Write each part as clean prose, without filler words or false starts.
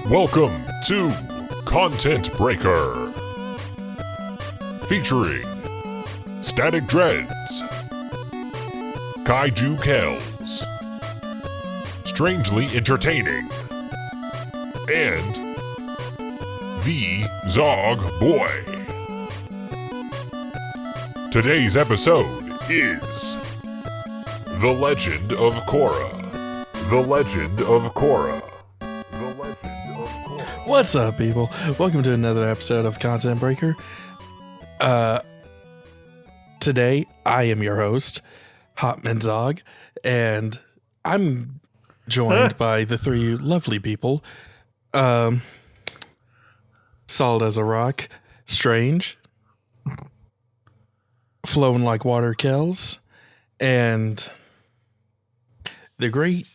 Welcome to Content Breaker, featuring Static Dreads, Kaiju Kelz, Strangely Entertaining, and the Zog Boy. Today's episode is The Legend of Korra. The Legend of Korra. What's up, people? Welcome to another episode of Content Breaker. Today, I am your host, Hotman Zog, and I'm joined by the three lovely people, Solid as a Rock, Strange, Flowing Like Water Kelz, and the great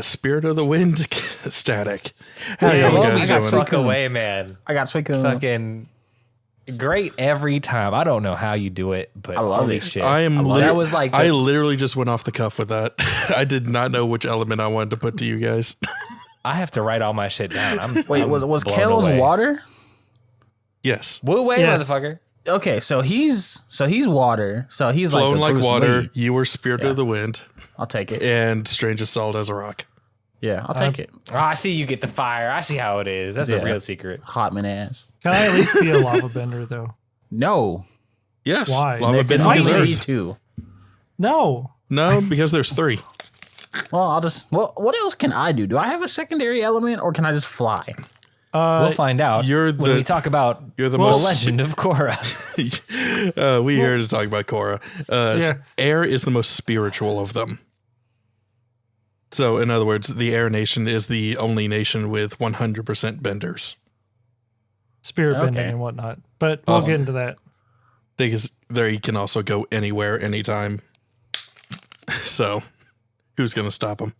Spirit of the Wind Static. How y'all guys doing? Fuck away, man. I got Suicune. Fucking great every time. I don't know how you do it, but I love holy it. shit. I I literally just went off the cuff with that. I did not know which element I wanted to put to you guys. I have to write all my shit down. I'm was blown Kelz away. water? Yes. Woo away, Yes. motherfucker. Okay, so he's water. So he's Flowing like like Bruce water. Lee. You were Spirit Yeah. of the Wind. I'll take it. And Strange as Solid as a Rock. Yeah, I'll take it. Oh, I see you get the fire. I see how it is. That's a Yeah. real secret. Hotman ass. Can I at least be a lava bender though? No. Yes. Why? Lava There Bend can is only be Earth. two. No. No, because there's three. Well, what else can I do? Do I have a secondary element or can I just fly? We'll find out you're when the- we talk about You're the the most. Legend of Korra. We here to talk about Korra. Air is the most spiritual of them. So, in other words, the Air Nation is the only nation with 100% benders. Spirit bending Okay. and whatnot. But we'll Awesome. get into that. Because there you can also go anywhere, anytime. So, who's going to stop them?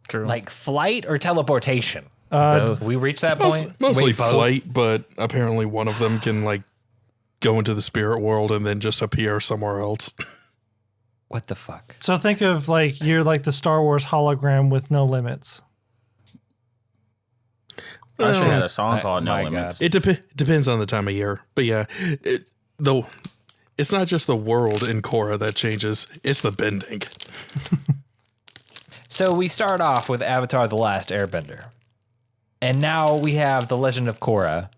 True. Like flight or teleportation. Both. We reached that point? Mostly Wait, both? flight, but apparently one of them can like go into the spirit world and then just appear somewhere else. What the fuck? So think of like you're like the Star Wars hologram with no limits. I should have had Uh, a song called No my God. Limits. It depends on the time of year, but yeah, it's not just the world in Korra that changes; it's the bending. So we start off with Avatar: The Last Airbender. And now we have The Legend of Korra,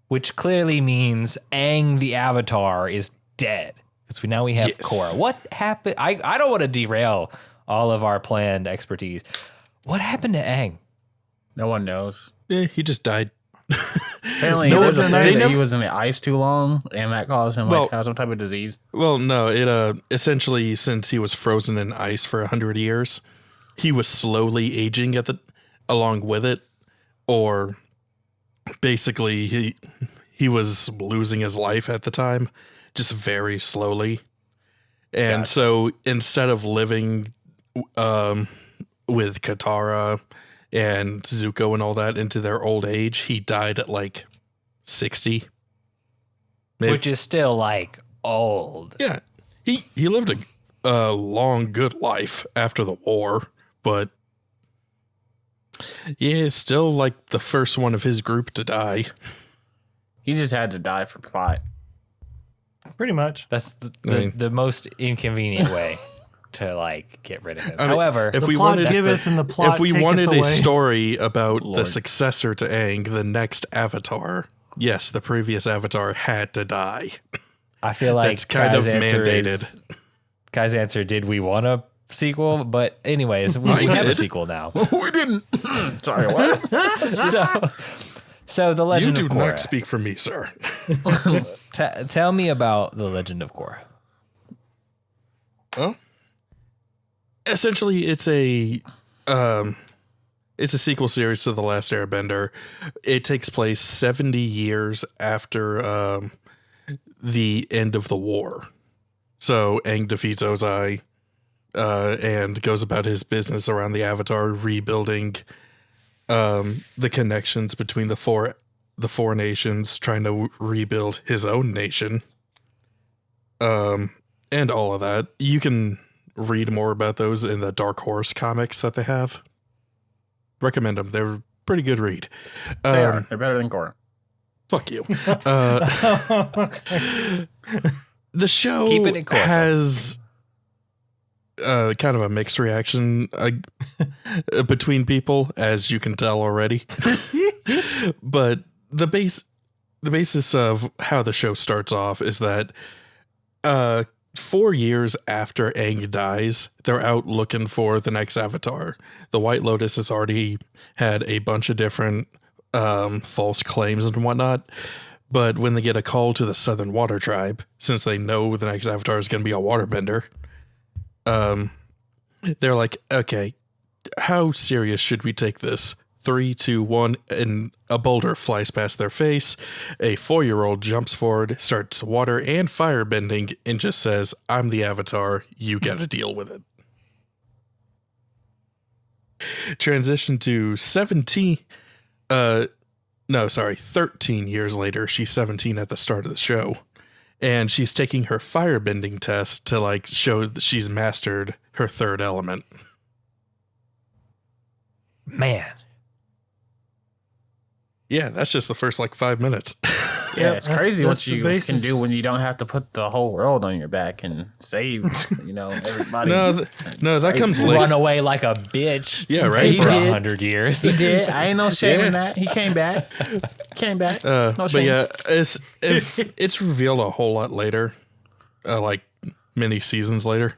which clearly means Aang the Avatar is dead. Because now we have Yes. Korra. What happened? I don't want to derail all of our planned expertise. What happened to Aang? No one knows. Yeah, he just died. Apparently, No, there's a they theory that never- he was in the ice too long, and that caused him Well- to have some type of disease. Well, no, it essentially since he was frozen in ice for 100 years, he was slowly aging along with it, or basically he was losing his life at the time, just very slowly. And so instead of living with Katara and Zuko and all that into their old age, he died at like 60. Maybe. Which is still like old. Yeah, he lived a long, good life after the war, but yeah, still like the first one of his group to die. He just had to die for plot. Pretty much. That's I mean- the most inconvenient way to like get rid of him. I mean, However, if The we plot wanted, giveth and the plot if we taketh wanted away. a story about the Lord. successor to Aang, the next Avatar, yes, the previous Avatar had to die. I feel like That's kind of Kai's answer mandated. is- Kai's answer, did we want a sequel? But anyways, we I have a did. sequel now. We didn't. Sorry, what? So the You Legend do of Korra. not speak for me, sir. Tell me about the Legend of Korra. Well, essentially, it's a sequel series to The Last Airbender. It takes place 70 years after the end of the war. So Aang defeats Ozai and goes about his business around the Avatar, rebuilding the connections between the four nations, trying to rebuild his own nation. And all of that. You can read more about those in the Dark Horse comics that they have. Recommend them. They're pretty good read. They are. They're better than Korra. Fuck you. The show Keeping it cordial. has kind of a mixed reaction between people, as you can tell already. But the basis of how the show starts off is that 4 years after Aang dies, they're out looking for the next avatar. The White Lotus has already had a bunch of different false claims and whatnot. But when they get a call to the Southern Water Tribe, since they know the next avatar is going to be a waterbender, they're like, okay, how serious should we take this? 3, 2, 1, and a boulder flies past their face. A 4-year-old jumps forward, starts water and fire bending, and just says, I'm the avatar, you got to deal with it. Transition to 13 years later. She's 17 at the start of the show. And she's taking her firebending test to like show that she's mastered her third element. Man. Yeah, that's just the first like 5 minutes. Yeah, it's crazy that's what the you basis. can do when you don't have to put the whole world on your back and save, everybody. No, that comes later. Run away like a bitch. Yeah, right. He For did. 100 years. He did. I ain't no shame Yeah. in that. He came back. No But shame. yeah, it's revealed a whole lot later, like many seasons later,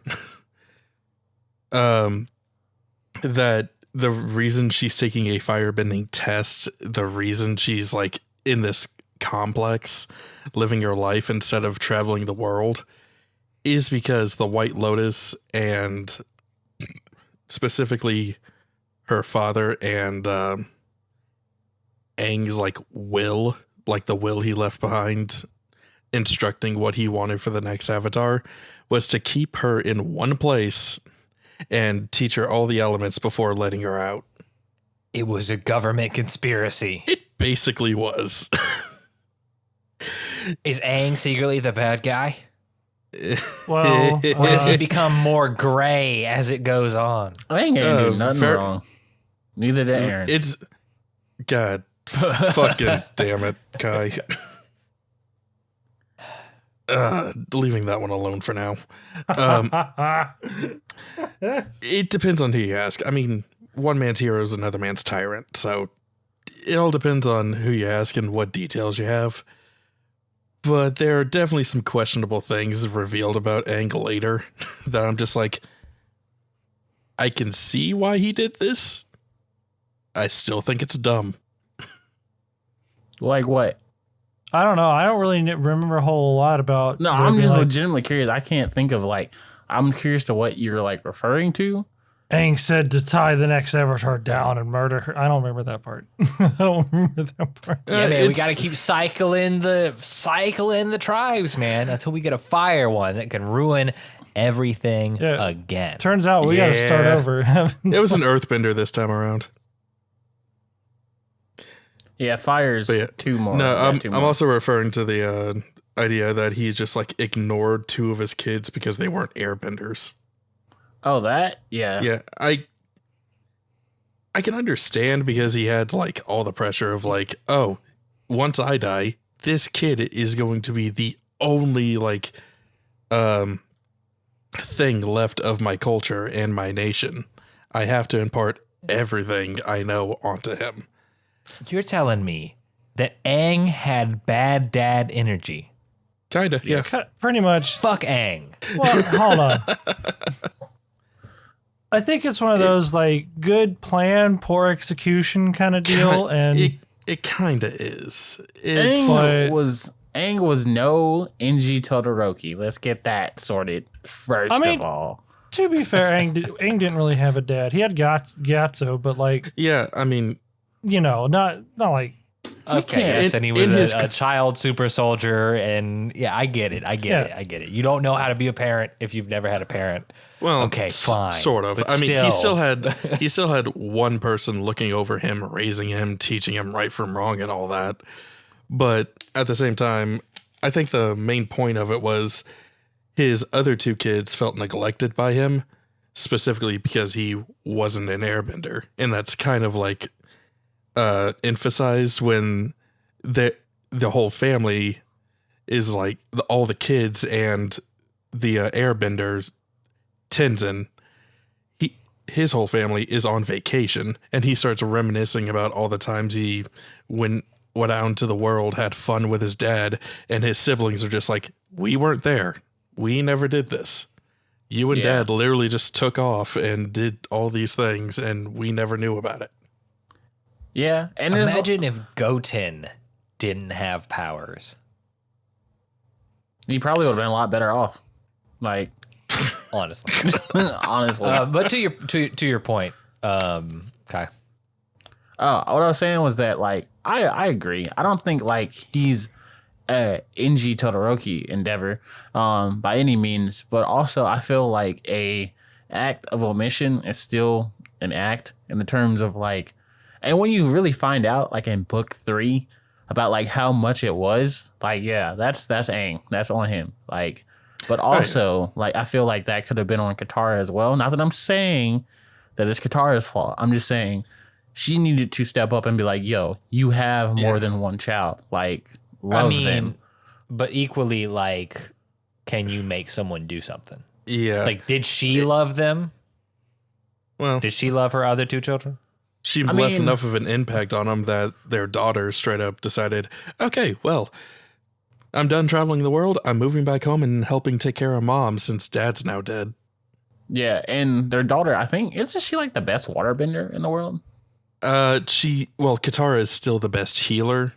that the reason she's taking a firebending test, the reason she's like in this complex living her life instead of traveling the world, is because the White Lotus and specifically her father and Aang's like will, like the will he left behind, instructing what he wanted for the next avatar, was to keep her in one place and teach her all the elements before letting her out. It was a government conspiracy. It basically was. Is Aang secretly the bad guy? Well, Or does he become more gray as it goes on? I ain't gonna do nothing fair- wrong. Neither did Aaron. It's God fucking damn it, Kai. Leaving that one alone for now. It depends on who you ask. I mean, one man's hero is another man's tyrant, so it all depends on who you ask and what details you have. But there are definitely some questionable things revealed about Aang later that I'm just like, I can see why he did this. I still think it's dumb. Like what? I don't know. I don't really remember a whole lot about. No, there I'm being, just like, legitimately curious. I can't think of I'm curious to what you're like referring to. Aang said to tie the next avatar down and murder her. I don't remember that part. I don't remember that part. Yeah, man, we It's- got to keep cycling the tribes, man, until we get a fire one that can ruin everything Yeah. again. Turns out we got to start Yeah. over. It was an earthbender this time around. Yeah, fire's But yeah, two more. No, Yeah, I'm two more. also referring to the idea that he just like ignored 2 of his kids because they weren't airbenders. Oh, that? Yeah. Yeah, I can understand because he had like all the pressure of like, oh, once I die, this kid is going to be the only like thing left of my culture and my nation. I have to impart everything I know onto him. You're telling me that Aang had bad dad energy. Kinda, yeah. Pretty much. Fuck Aang. Well, hold on. I think it's one of those like good plan, poor execution kind of deal, and It kinda is. It's Aang was no Enji Todoroki. Let's get that sorted first of all. to be fair, Aang didn't really have a dad. He had Gatso, but like, yeah. I mean, not like. Okay, can't- yes, and he was in his a child super soldier, and yeah, I get it. You don't know how to be a parent if you've never had a parent. well, Okay, fine, sort of. but I mean, he still. still had one person looking over him, raising him, teaching him right from wrong, and all that. But at the same time, I think the main point of it was his other 2 kids felt neglected by him, specifically because he wasn't an airbender, and that's kind of like emphasized when the whole family is like all the kids and the airbenders, Tenzin, his whole family is on vacation, and he starts reminiscing about all the times he went out into the world, had fun with his dad, and his siblings are just like, we weren't there. We never did this. You and Dad literally just took off and did all these things, and we never knew about it. Yeah. And imagine if Goten didn't have powers. He probably would have been a lot better off. Like, honestly. But to your point, okay. What I was saying was that, like, I agree. I don't think, like, he's Inji Todoroki endeavor by any means, but also I feel like a act of omission is still an act in the terms of, like, and when you really find out, like, in book 3 about, like, how much it was, like, yeah, that's Aang. That's on him. Like, but also, like, I feel like that could have been on Katara as well. Not that I'm saying that it's Katara's fault. I'm just saying she needed to step up and be like, yo, you have more than one child. Like, love them. But equally, like, can you make someone do something? Yeah. Like, did she love them? Well, did she love her other 2 children? She left enough of an impact on them that their daughter straight up decided, okay, well, I'm done traveling the world. I'm moving back home and helping take care of Mom since Dad's now dead. Yeah, and their daughter, I think, isn't she like the best waterbender in the world? Katara is still the best healer,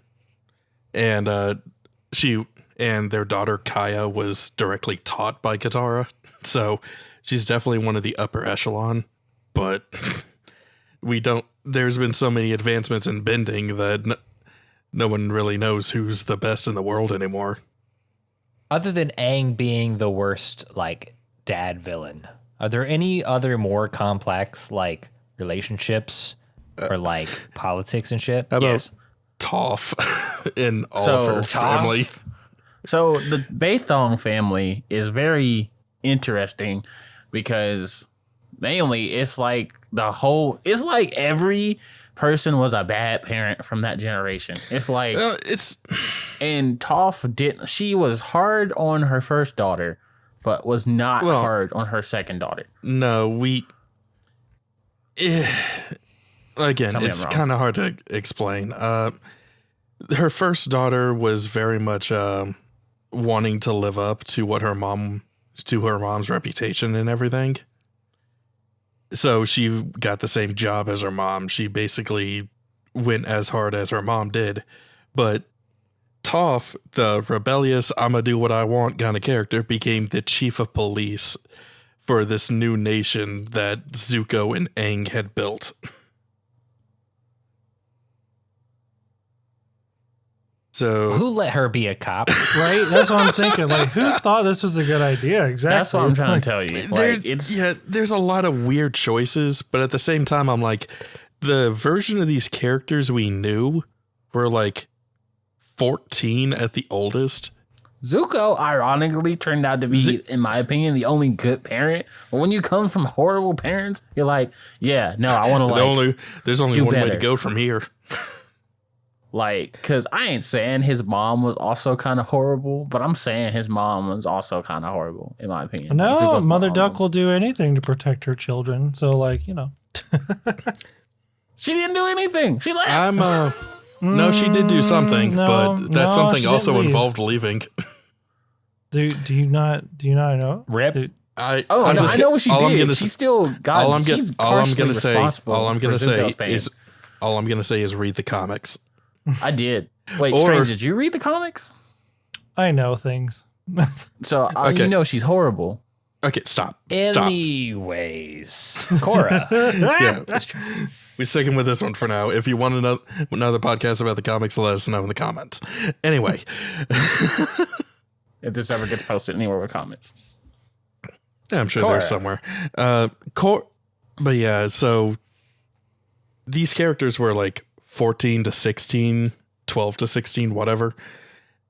and their daughter Kaya was directly taught by Katara, so she's definitely one of the upper echelon. But there's been so many advancements in bending that no one really knows who's the best in the world anymore. Other than Aang being the worst, like, dad villain, are there any other more complex, like, relationships or, like, politics and shit? How about Toph and all of her family? So the Baithong family is very interesting because mainly it's like every person was a bad parent from that generation. It's like and Toph she was hard on her first daughter, but was not hard on her second daughter. No, again, it's kind of hard to explain. Her first daughter was very much wanting to live up to her mom's reputation and everything. So she got the same job as her mom. She basically went as hard as her mom did. But Toph, the rebellious, I'ma do what I want kind of character, became the chief of police for this new nation that Zuko and Aang had built. So who let her be a cop? Right? That's what I'm thinking. Like, who thought this was a good idea? Exactly. That's what I'm trying to tell you. Like, there's a lot of weird choices, but at the same time, I'm like, the version of these characters we knew were like 14 at the oldest. Zuko, ironically, turned out to be, in my opinion, the only good parent. But when you come from horrible parents, you're like, yeah, no, I want to there's only one way to go from here. Like, because I ain't saying his mom was also kind of horrible, but I'm saying his mom was also kind of horrible, in my opinion. No, Mother Duck will do anything to protect her children. So, like, you know. She didn't do anything. She left. No, she did do something, but that something also involved leaving. Do you not know? Rip. I know what she did. She still got. All I'm gonna say is read the comics. I did. Wait, Strange, did you read the comics? I know things. So you know she's horrible. Okay, stop. Anyways, Korra. Yeah, we're sticking with this one for now. If you want another podcast about the comics, let us know in the comments. Anyway. If this ever gets posted anywhere with comments. Yeah, I'm sure there's somewhere. But yeah, so these characters were like 14 to 16, 12 to 16, whatever.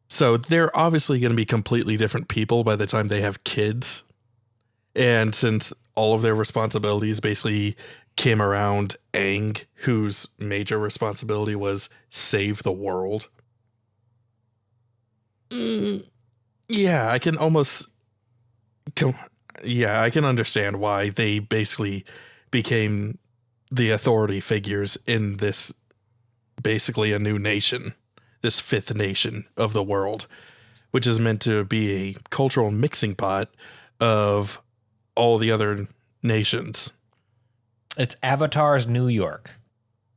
So they're obviously going to be completely different people by the time they have kids. And since all of their responsibilities basically came around Aang, whose major responsibility was save the world. Yeah, I can understand why they basically became the authority figures in this, basically a new nation, this fifth nation of the world, which is meant to be a cultural mixing pot of all the other nations. It's Avatar's New York.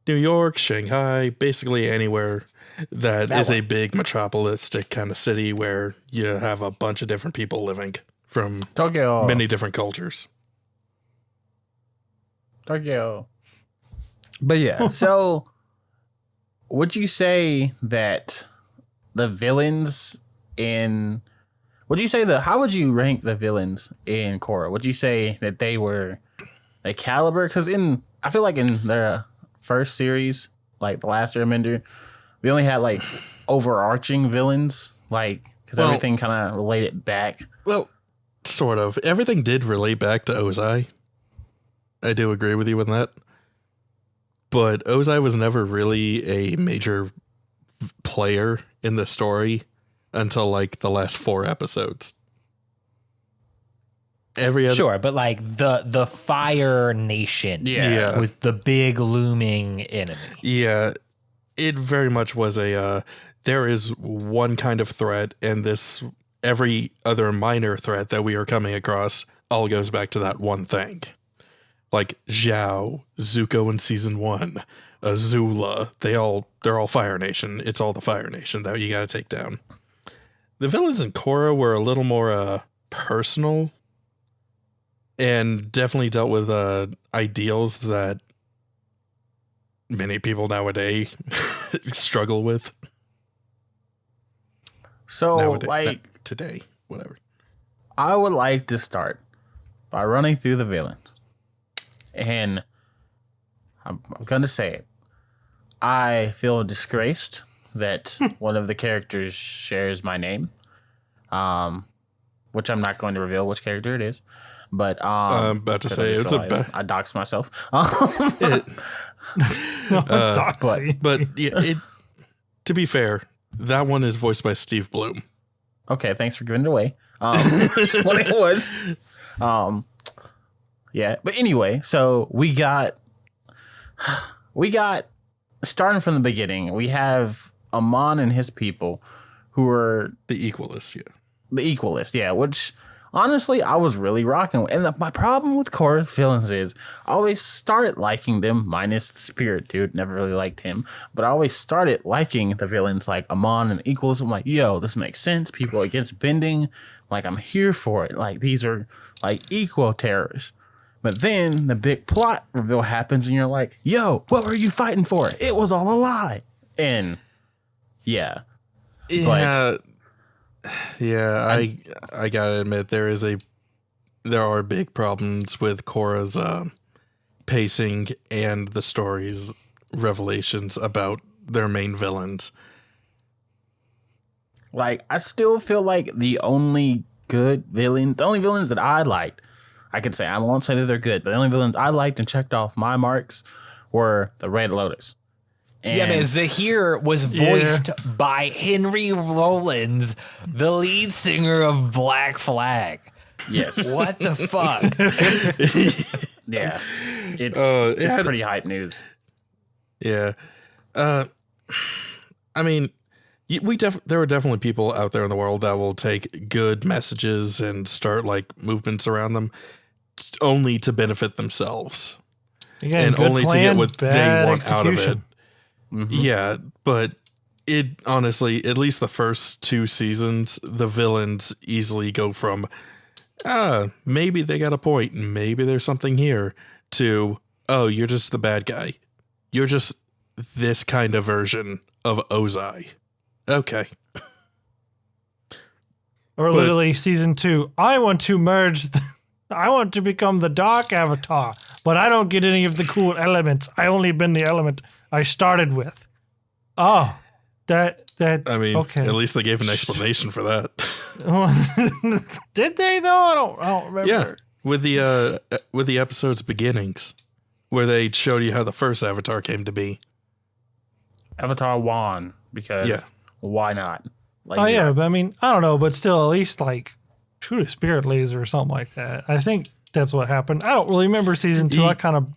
New York, Shanghai, basically anywhere that is a big metropolistic kind of city where you have a bunch of different people living from Tokyo. many different cultures. Tokyo. But yeah, so would you say that the villains in... how would you rank the villains in Korra? Would you say that they were a caliber? Because I feel like in the first series, like The Last Airbender, we only had like overarching villains, like, because everything kind of related back. Well, sort of. Everything did relate back to Ozai. I do agree with you on that. But Ozai was never really a major player in the story until like the last 4 episodes. Every other... Sure, but like the Fire Nation Yeah. was the big looming enemy. Yeah, it very much was there is one kind of threat, and this every other minor threat that we are coming across all goes back to that one thing. Like Zhao, Zuko in season 1, Azula, they're all Fire Nation. It's all the Fire Nation that you got to take down. The villains in Korra were a little more personal and definitely dealt with ideals that many people nowadays struggle with. So, Nowadays, today, whatever. I would like to start by running through the villain. And I'm going to say it. I feel disgraced that one of the characters shares my name, which I'm not going to reveal which character it is. But I'm about to say it's I doxed myself. But yeah, to be fair, that one is voiced by Steve Bloom. Okay, thanks for giving it away. What it was. Yeah, but anyway, so we got starting from the beginning. We have Amon and his people, who are the Equalists. Yeah, the Equalists. Yeah, which honestly I was really rocking with. And my problem with Korra's villains is I always start liking them, minus Spirit Dude. Never really liked him, but I always started liking the villains like Amon and Equalists. I'm like, yo, this makes sense. People against bending, like I'm here for it. Like these are like equal terrorists. But then the big plot reveal happens and you're like, yo, what were you fighting for? It was all a lie. And yeah. I gotta admit there are big problems with Korra's pacing and the story's revelations about their main villains. Like, I still feel like the only villains that I liked, I could say, I won't say that they're good, but the only villains I liked and checked off my marks were the Red Lotus. And yeah, man, Zahir was voiced by Henry Rollins, the lead singer of Black Flag. Yes. What the fuck? Yeah. It's pretty hype news. Yeah. I mean, there are definitely people out there in the world that will take good messages and start like movements around them only to benefit themselves. Again, and only to get what they want out of it. execution. Mm-hmm. Yeah, but it honestly, at least the first 2 seasons, the villains easily go from, maybe they got a point, maybe there's something here, to, oh, you're just the bad guy. You're just this kind of version of Ozai. Okay. Or literally season 2. I want to merge. I want to become the dark avatar, but I don't get any of the cool elements. I only been the element I started with. Oh, that. I mean, okay. At least they gave an explanation for that. Did they though? I don't remember. Yeah, with the episode's beginnings, where they showed you how the first Avatar came to be. Avatar won because why not? Like, Oh yeah, but I mean, I don't know, but still, at least like shoot a spirit laser or something like that. I think that's what happened. I don't really remember season 2. I kind of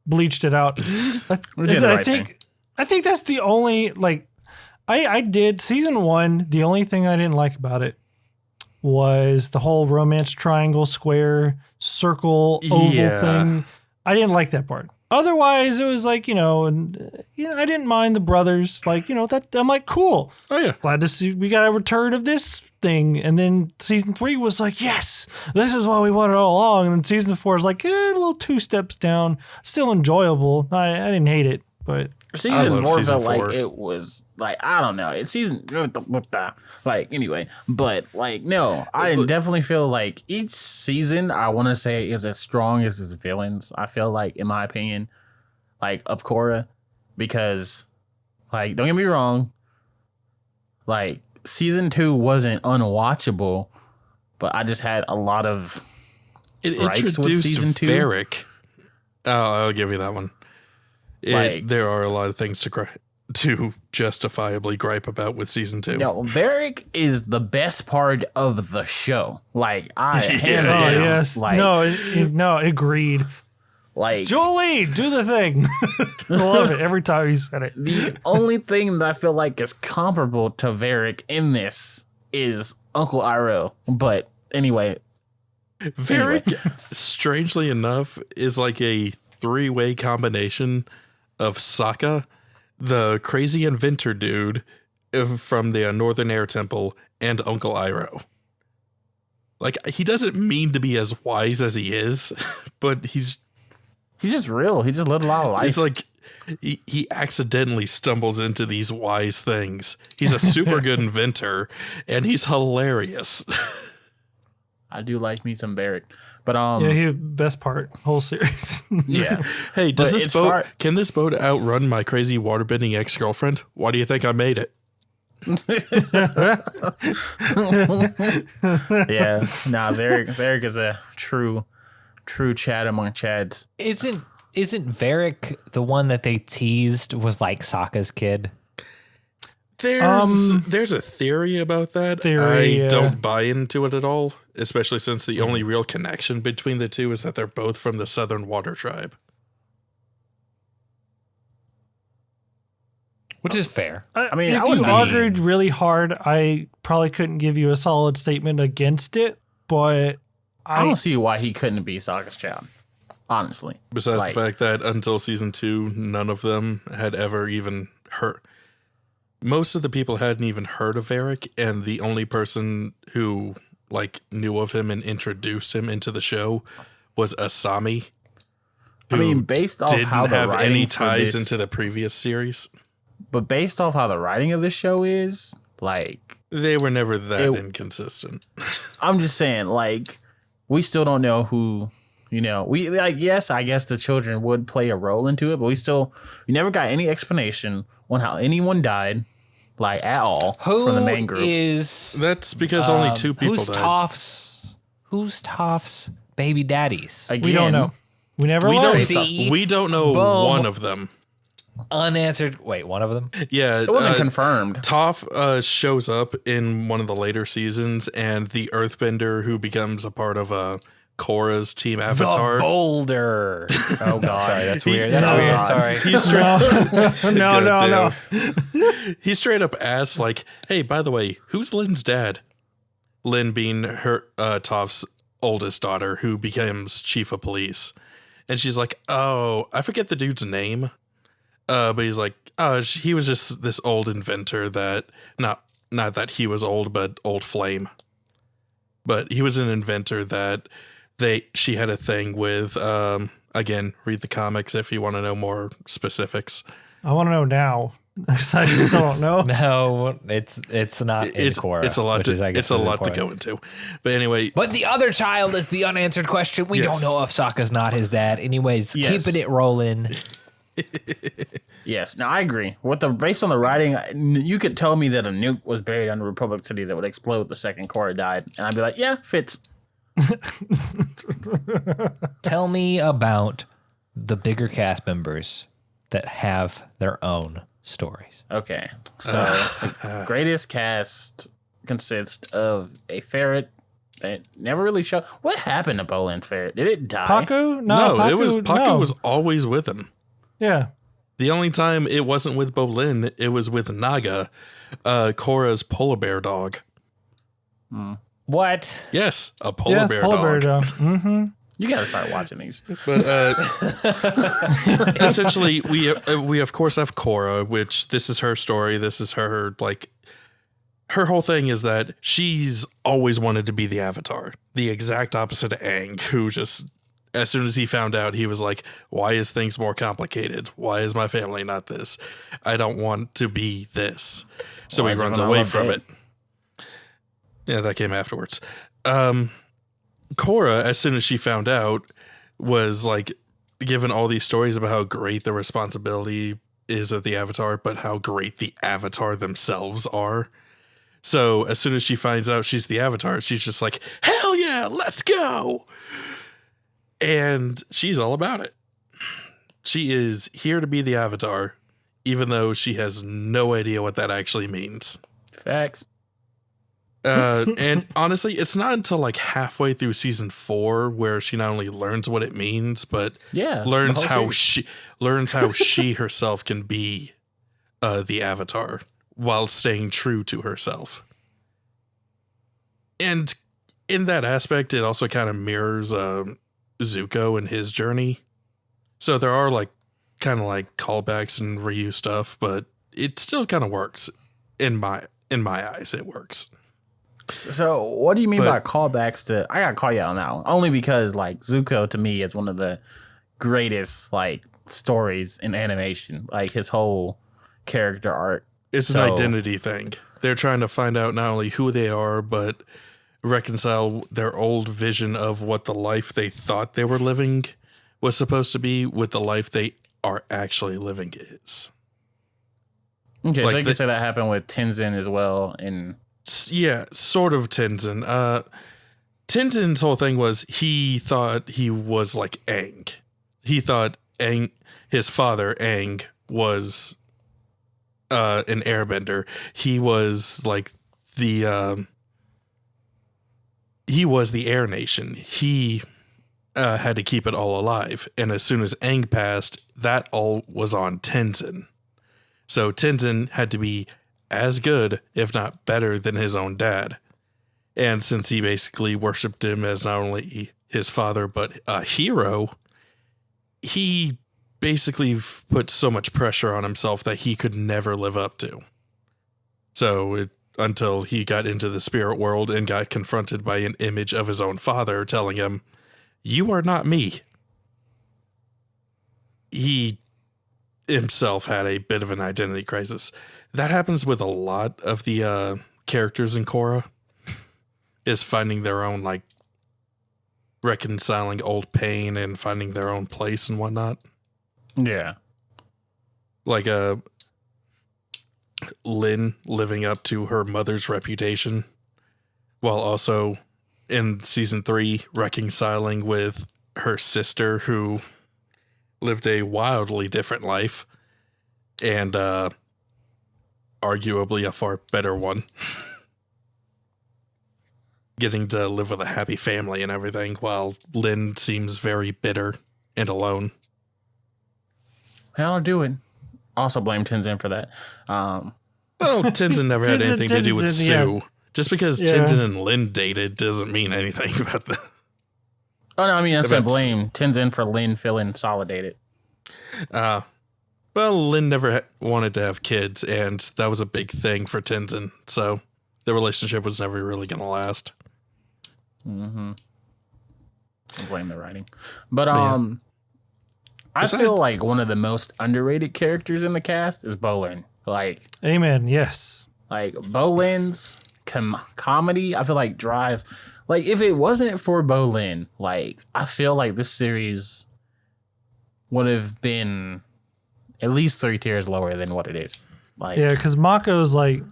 bleached it out. I think that's the only like I did season 1. The only thing I didn't like about it was the whole romance triangle, square, circle, oval thing. I didn't like that part. Otherwise, it was like, I didn't mind the brothers. Like, that I'm like, cool. Oh, yeah. Glad to see we got a return of this thing. And then season 3 was like, yes, this is what we wanted all along. And then season 4 is like, a little 2 steps down. Still enjoyable. I didn't hate it, but season 4 felt like it was like, I don't know. It's season like anyway, but like no, I definitely feel like each season I want to say is as strong as its villains. I feel like, in my opinion, like of Korra, because like don't get me wrong, like season 2 wasn't unwatchable, but I just had a lot of it introduced season 2. Varric. I'll give you that one. There are a lot of things to justifiably gripe about with season 2. No, Varric is the best part of the show. Like agreed. Like Jolie, do the thing. I love it every time you said it. The only thing that I feel like is comparable to Varric in this is Uncle Iroh. But anyway, Varric, strangely enough, is like a 3-way combination of Sokka, the crazy inventor dude from the Northern Air Temple, and Uncle Iroh. Like, he doesn't mean to be as wise as he is, but he's just real. He just lived a lot of life. He's like, he accidentally stumbles into these wise things. He's a super good inventor, and he's hilarious. I do like me some Varric. But he best part whole series. Yeah. Hey, can this boat outrun my crazy waterbending ex-girlfriend? Why do you think I made it? Yeah. Nah, Varric is a true Chad among Chads. Isn't Varric the one that they teased was like Sokka's kid? There's a theory about that. I don't buy into it at all, especially since the only real connection between the two is that they're both from the Southern Water Tribe. Which is fair. I mean, if you argued really hard, I probably couldn't give you a solid statement against it, but I don't see why he couldn't be Sokka's child, honestly. Besides the fact that until season 2, none of them had ever even heard. Most of the people hadn't even heard of Varric, and the only person who knew of him and introduced him into the show was Asami. I mean, based off how the didn't have any writing ties into the previous series. But based off how the writing of this show is, they were never that inconsistent. I'm just saying, we still don't know who, yes, I guess the children would play a role into it, but we never got any explanation on how anyone died, at all from the main group. That's because only 2 people died. Who's Toph's baby daddies? Again, we don't know. We never learned. We don't know one of them. Unanswered. Wait, one of them? Yeah. It wasn't confirmed. Toph shows up in one of the later seasons, and the Earthbender who becomes a part of Korra's team Avatar. The Boulder. Oh, God. Sorry, that's weird. That's weird. Sorry. He's straight No. He straight up asks, hey, by the way, who's Lynn's dad? Lynn being her Toph's oldest daughter, who becomes chief of police. And she's like, oh, I forget the dude's name. But he's like, he was just this old inventor that, not that he was old, but old flame. But he was an inventor that she had a thing with. Again, read the comics if you want to know more specifics. I want to know now. I just still don't know. No, it's not in Korra. It's a lot to go into. But anyway. But the other child is the unanswered question. We don't know if Sokka's not his dad. Anyways, keeping it rolling. Yes, now I agree. Based on the writing, you could tell me that a nuke was buried under Republic City that would explode the second Korra died, and I'd be like, yeah, fits. Tell me about the bigger cast members that have their own stories. Okay. So the greatest cast consists of a ferret that never really showed. What happened to Bolin's ferret? Did it die? Paku? No, Paku, Paku was always with him. Yeah. The only time it wasn't with Bolin, it was with Naga, Korra's polar bear dog. What? Yes, a polar bear dog. Mm-hmm. You gotta start watching these. But essentially, we of course have Korra, which this is her story. This is her, like, her whole thing is that she's always wanted to be the Avatar, the exact opposite of Aang, who just, as soon as he found out, he was like, why is things more complicated? Why is my family not this? I don't want to be this. So he runs away from it. Yeah, that came afterwards. Korra, as soon as she found out, was like given all these stories about how great the responsibility is of the Avatar, but how great the Avatar themselves are. So as soon as she finds out she's the Avatar, she's just like, hell yeah, let's go. And she's all about it. She is here to be the Avatar, even though she has no idea what that actually means. Facts. And honestly, it's not until like halfway through season 4 where she not only learns what it means, but learns how she herself can be the Avatar while staying true to herself. And in that aspect, it also kind of mirrors Zuko and his journey. So there are like kind of like callbacks and reuse stuff, but it still kind of works in my eyes. It works. So what do you mean by callbacks to? I gotta call you on that one only because like Zuko to me is one of the greatest like stories in animation. Like his whole character arc. It's an identity thing. They're trying to find out not only who they are, but reconcile their old vision of what the life they thought they were living was supposed to be with the life they are actually living is. Okay, like so you can say that happened with Tenzin as well. Yeah, sort of Tenzin. Tenzin's whole thing was he thought he was like Aang. He thought Aang, his father Aang, was an airbender. He was like the Air Nation. He had to keep it all alive. And as soon as Aang passed, that all was on Tenzin. So Tenzin had to be as good, if not better, than his own dad. And since he basically worshipped him as not only his father, but a hero, he basically put so much pressure on himself that he could never live up to. So until he got into the spirit world and got confronted by an image of his own father telling him, you are not me. He himself had a bit of an identity crisis. That happens with a lot of the characters in Korra, is finding their own, like, reconciling old pain and finding their own place and whatnot. Yeah. Like Lin living up to her mother's reputation, while also in season 3 reconciling with her sister who lived a wildly different life and arguably a far better one. Getting to live with a happy family and everything, while Lin seems very bitter and alone. Hell, I'll do it. Also blame Tenzin for that. Well, Tenzin never had anything to do with Sue. Yeah. Just because Tenzin and Lin dated doesn't mean anything about that. Oh, no, I mean, that's a blame Tenzin for Lin feeling solidated. Well, Lin never wanted to have kids, and that was a big thing for Tenzin, so the relationship was never really going to last. Mm-hmm. I blame the writing. But, I feel like one of the most underrated characters in the cast is Bolin. Like, amen. Yes. Like Bolin's comedy, I feel like drives. Like, if it wasn't for Bolin, like, I feel like this series would have been at least 3 tiers lower than what it is. Like, yeah, because Mako's like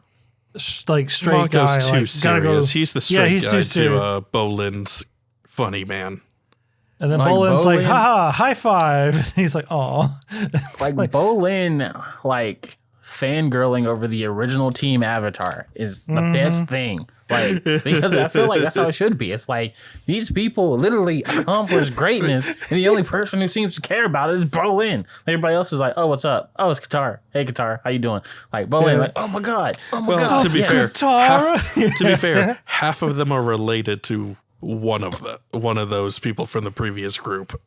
straight Mako's guy. Too like, serious. He's the straight guy to Bolin's funny man. And then Like Bolin's like, Bolin- haha, high five. He's like, oh. Like Bolin, like fangirling over the original Team Avatar is the best thing. Like, because I feel like that's how it should be. It's like these people literally accomplish greatness, and the only person who seems to care about it is Bolin. Everybody else is like, oh, what's up? Oh, it's Qatar. Hey, Qatar, how you doing? Like Bolin, like, oh my god, oh my god. To be fair, Katara. to be fair, half of them are related to one of those people from the previous group.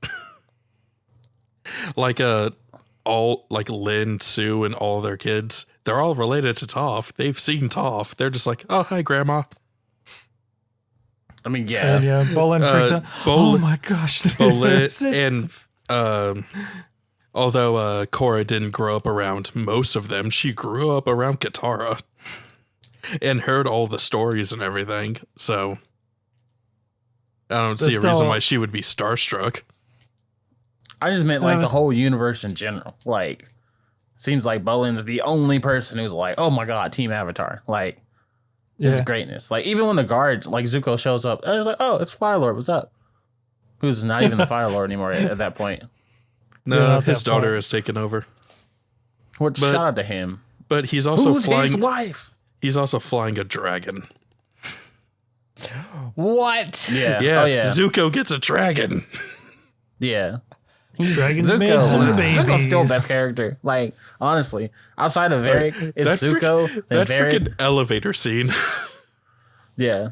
Like all like Lin, Sue, and all their kids, they're all related to Toph. They've seen Toph. They're just like, oh, hi, Grandma. I mean, And yeah. Bolin freaks out. Oh my gosh. Bolin, and although Korra didn't grow up around most of them, she grew up around Katara and heard all the stories and everything. So I don't see a reason why she would be starstruck. I just meant like the whole universe in general. Like, seems like Bolin's the only person who's like, oh my god, Team Avatar. Like, this is greatness. Like, even when the guards, like Zuko shows up, I was like, oh, it's Fire Lord. What's up? Who's not even the Fire Lord anymore at that point. No, his daughter has taken over. Shout out to him. But he's also Who's flying. his wife? He's also flying a dragon. What? Yeah. Yeah, Oh, yeah. Zuko gets a dragon. Yeah. Dragons made some babies. Zuko's still best character. Like, honestly, outside of Varric, it's Zuko and that Varric. freaking elevator scene. Yeah.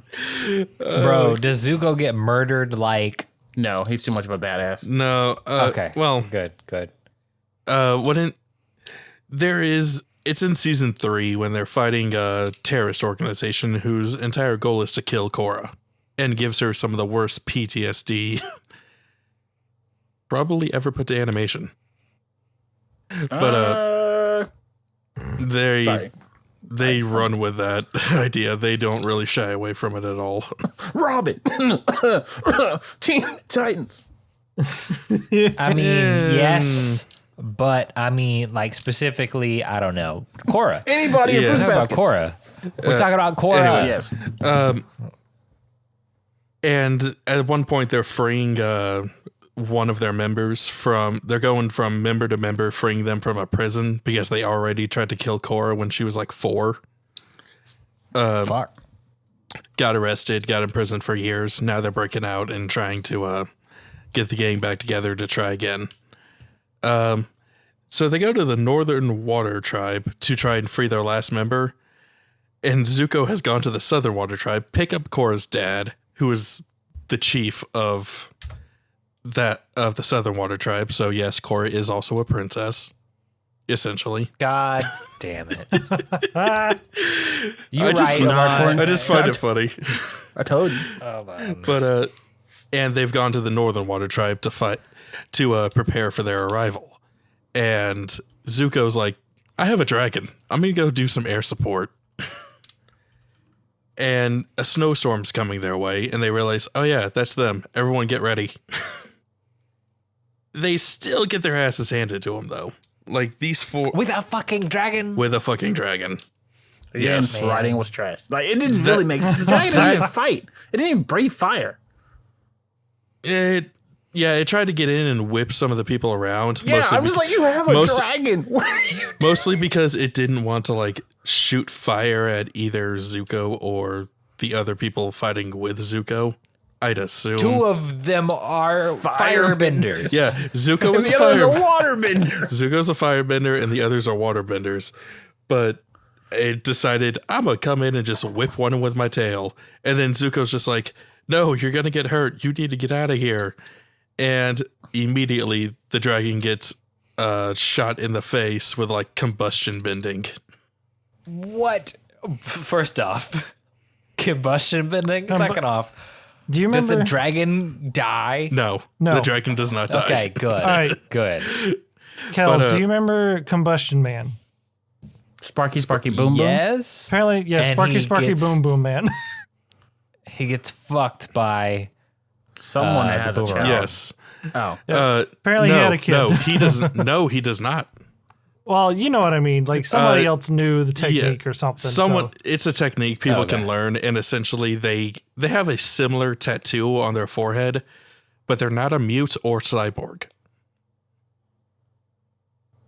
Bro, does Zuko get murdered like... No, he's too much of a badass. No. Okay. Well, Good. it's in season 3 when they're fighting a terrorist organization whose entire goal is to kill Korra and gives her some of the worst PTSD probably ever put to animation. But they run with that idea. They don't really shy away from it at all. Robin. Teen Titans. I mean, yes, but I mean, like, specifically, I don't know, Korra. Anybody in Yeah. We're Fruit talking about Baskets. Korra. We're talking about Korra. anyway. Yes. And at one point, they're freeing one of their members they're going from member to member, freeing them from a prison because they already tried to kill Korra when she was like 4. Fuck. Got arrested, got imprisoned for years. Now they're breaking out and trying to get the gang back together to try again. So they go to the Northern Water Tribe to try and free their last member. And Zuko has gone to the Southern Water Tribe, pick up Korra's dad, who is the chief of the Southern Water Tribe. So yes, Korra is also a princess, essentially. God damn it. I just find it funny. I told you. Oh, man. But and they've gone to the Northern Water Tribe to prepare for their arrival. And Zuko's like, I have a dragon. I'm gonna go do some air support. And a snowstorm's coming their way, and they realize, oh yeah, that's them. Everyone get ready. They still get their asses handed to them, though. Like, these 4... With a fucking dragon? With a fucking dragon. Yes. Man. Writing was trash. Like, it didn't really make sense. The dragon didn't even fight. It didn't even breathe fire. It tried to get in and whip some of the people around. Yeah, I'm just like, you have a dragon. What are you doing? Mostly because it didn't want to, like, shoot fire at either Zuko or the other people fighting with Zuko, I'd assume. 2 of them are firebenders. Yeah, Zuko is a the other's a firebender. waterbender. Zuko's a firebender and the others are waterbenders. But it decided, I'm going to come in and just whip one with my tail. And then Zuko's just like, no, you're going to get hurt. You need to get out of here. And immediately the dragon gets shot in the face with like combustion bending. What? First off, combustion bending. Second off, Do you does remember? the dragon die? No, No. the dragon does not die. Okay, good. All right, Good. Kelz, But, do you remember Combustion Man? Sparky Boom Boom. Yes. Apparently, yeah, And Sparky he Sparky gets- Boom Boom Man. He gets fucked by Someone that has a boomerang. child. Yes. Oh. Apparently no, he had a kid. No, he doesn't. No, he does not. Well, you know what I mean. Like somebody else knew the Yeah, technique or something. Someone. So. It's a technique people Okay. can learn, and essentially they have a similar tattoo on their forehead, but they're not a mute or cyborg.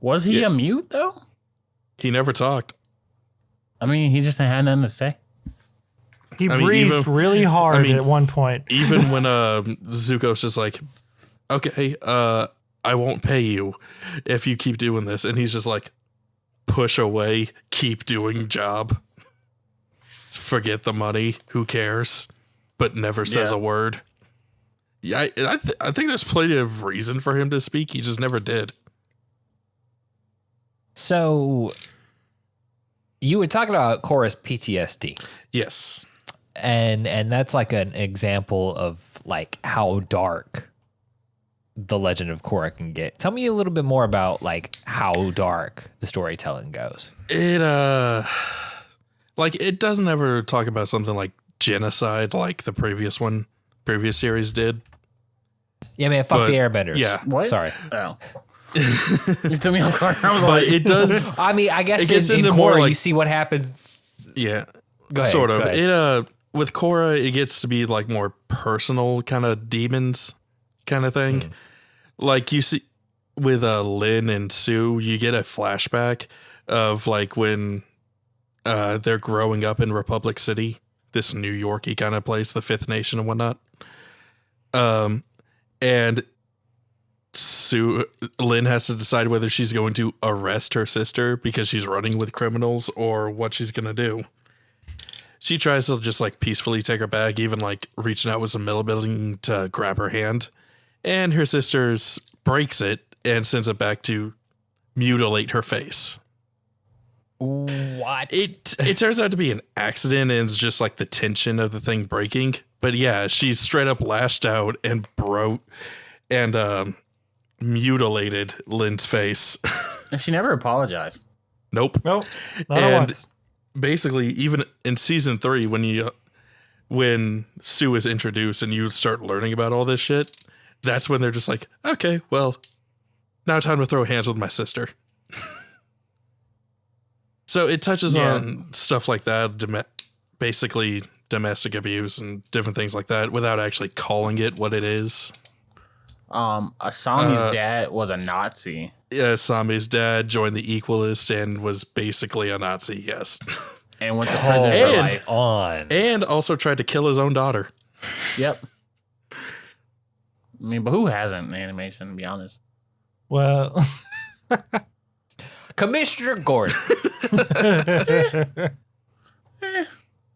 Was he a mute though? He never talked. I mean, he just had nothing to say. He breathed really hard at one point. Even when Zuko's just like, okay, I won't pay you if you keep doing this. And he's just like, push away, keep doing job. Forget the money, who cares? But never says a word. Yeah, I think there's plenty of reason for him to speak. He just never did. So you were talking about Korra's PTSD. Yes. And that's like an example of like how dark the Legend of Korra can get. Tell me a little bit more about like how dark the storytelling goes. It it doesn't ever talk about something like genocide like the previous series did. Yeah, man, fuck the Airbenders. Yeah. What? Sorry. Oh. You took me off guard. I was But like, it does. I mean, I guess It gets in into Korra more, like- you see what happens. Yeah. Go ahead, Sort of. go ahead. With Korra, it gets to be like more personal kind of demons kind of thing. Like you see with Lin and Sue, you get a flashback of like when they're growing up in Republic City, this New Yorky kind of place, the Fifth Nation and whatnot. And Lin has to decide whether she's going to arrest her sister because she's running with criminals or what she's going to do. She tries to just like peacefully take her bag, even like reaching out with some metal building to grab her hand. And her sister breaks it and sends it back to mutilate her face. What? It turns out to be an accident and it's just like the tension of the thing breaking. But yeah, she's straight up lashed out and broke and mutilated Lin's face. and she never apologized. Nope. Nope. Not And once. basically, even in season 3, when Sue is introduced and you start learning about all this shit, that's when they're just like, okay, well, now time to throw hands with my sister. So it touches on stuff like that, basically domestic abuse and different things like that, without actually calling it what it is. Asami's dad was a Nazi. Yeah, Sami's dad joined the Equalists and was basically a Nazi, yes. And went to prison for and- life. On. And also tried to kill his own daughter. Yep. I mean, but who hasn't in animation, to be honest? Well, Commissioner Gordon.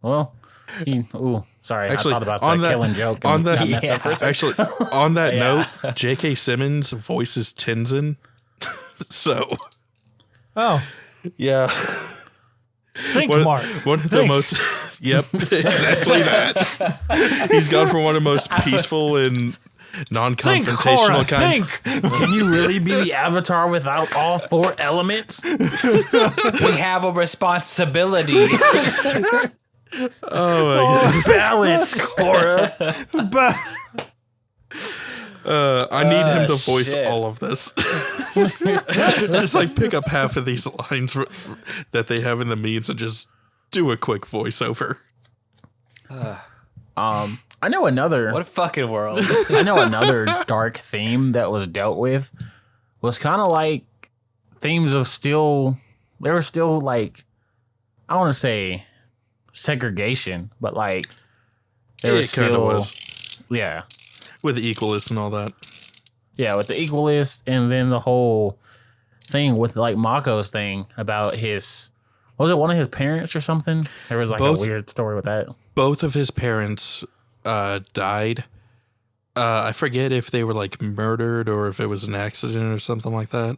Well, sorry. Actually, I thought about on that that- killing joke. on and that- got messed up for a second. Actually, on that Yeah. note, J.K. Simmons voices Tenzin. So, oh, yeah. think, One, Mark. one of the Think. most, yep, exactly that. He's gone from one of the most peaceful and Think, non-confrontational Korra, kinds. think. Can you really be the Avatar without all 4 elements? We have a responsibility. Oh my Balance, Korra. But god. I need him to voice shit. all of this. Just like pick up half of these lines that they have in the memes and just do a quick voiceover. I know another. What a fucking world. I know another dark theme that was dealt with was kind of like themes of still. There were still like, I want to say segregation, but like there was It kind of still was yeah. with the Equalists and all that. Yeah, with the Equalist, and then the whole thing with like Mako's thing about his, was it one of his parents or something? There was like Both. a weird story with that. Both of his parents died. I forget if they were like murdered or if it was an accident or something like that.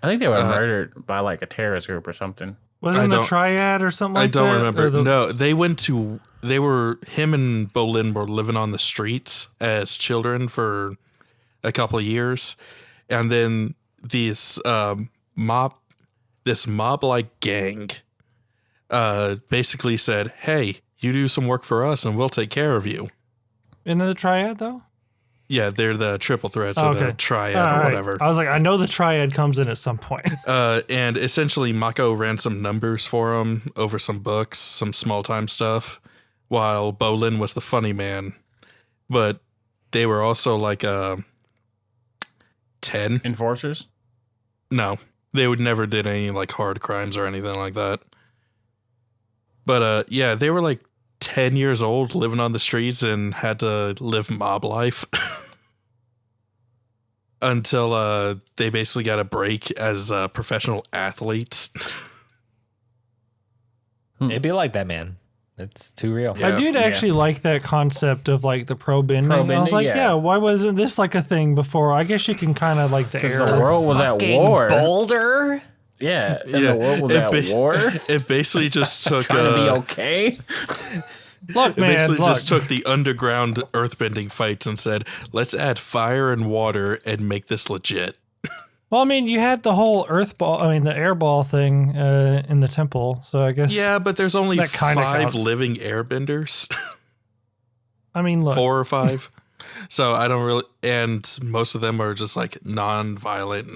I think they were murdered by like a terrorist group or something. wasn't the don't- triad or something like I don't that? remember. Or the- No, him and Bolin were living on the streets as children for a couple of years. And then this mob-like gang basically said, hey, you do some work for us and we'll take care of you. Isn't it the triad though? Yeah, they're the triple threats Oh, or the okay. triad All or right. whatever. I was like, I know the triad comes in at some point. And essentially Mako ran some numbers for him over some books, some small time stuff, while Bolin was the funny man. But they were also like 10. Enforcers? No, they would never did any like hard crimes or anything like that. But yeah, they were like 10 years old, living on the streets, and had to live mob life until they basically got a break as professional athletes. It'd be like that, man. It's too real. Yeah. I did actually like that concept of like the pro bending. I was bending, like, yeah. yeah, why wasn't this like a thing before? I guess you can kind of like the Because air. the world was at war. Boulder. Yeah, and the world was at war. It basically just took Trying to be okay. Look, it man, basically look. just took the underground earthbending fights and said, let's add fire and water and make this legit. Well, I mean, you had the whole the air ball thing in the temple. So I guess. Yeah, but there's only That kinda 5 counts. living airbenders. I mean, look. 4 or 5. So I don't really, and most of them are just like non-violent,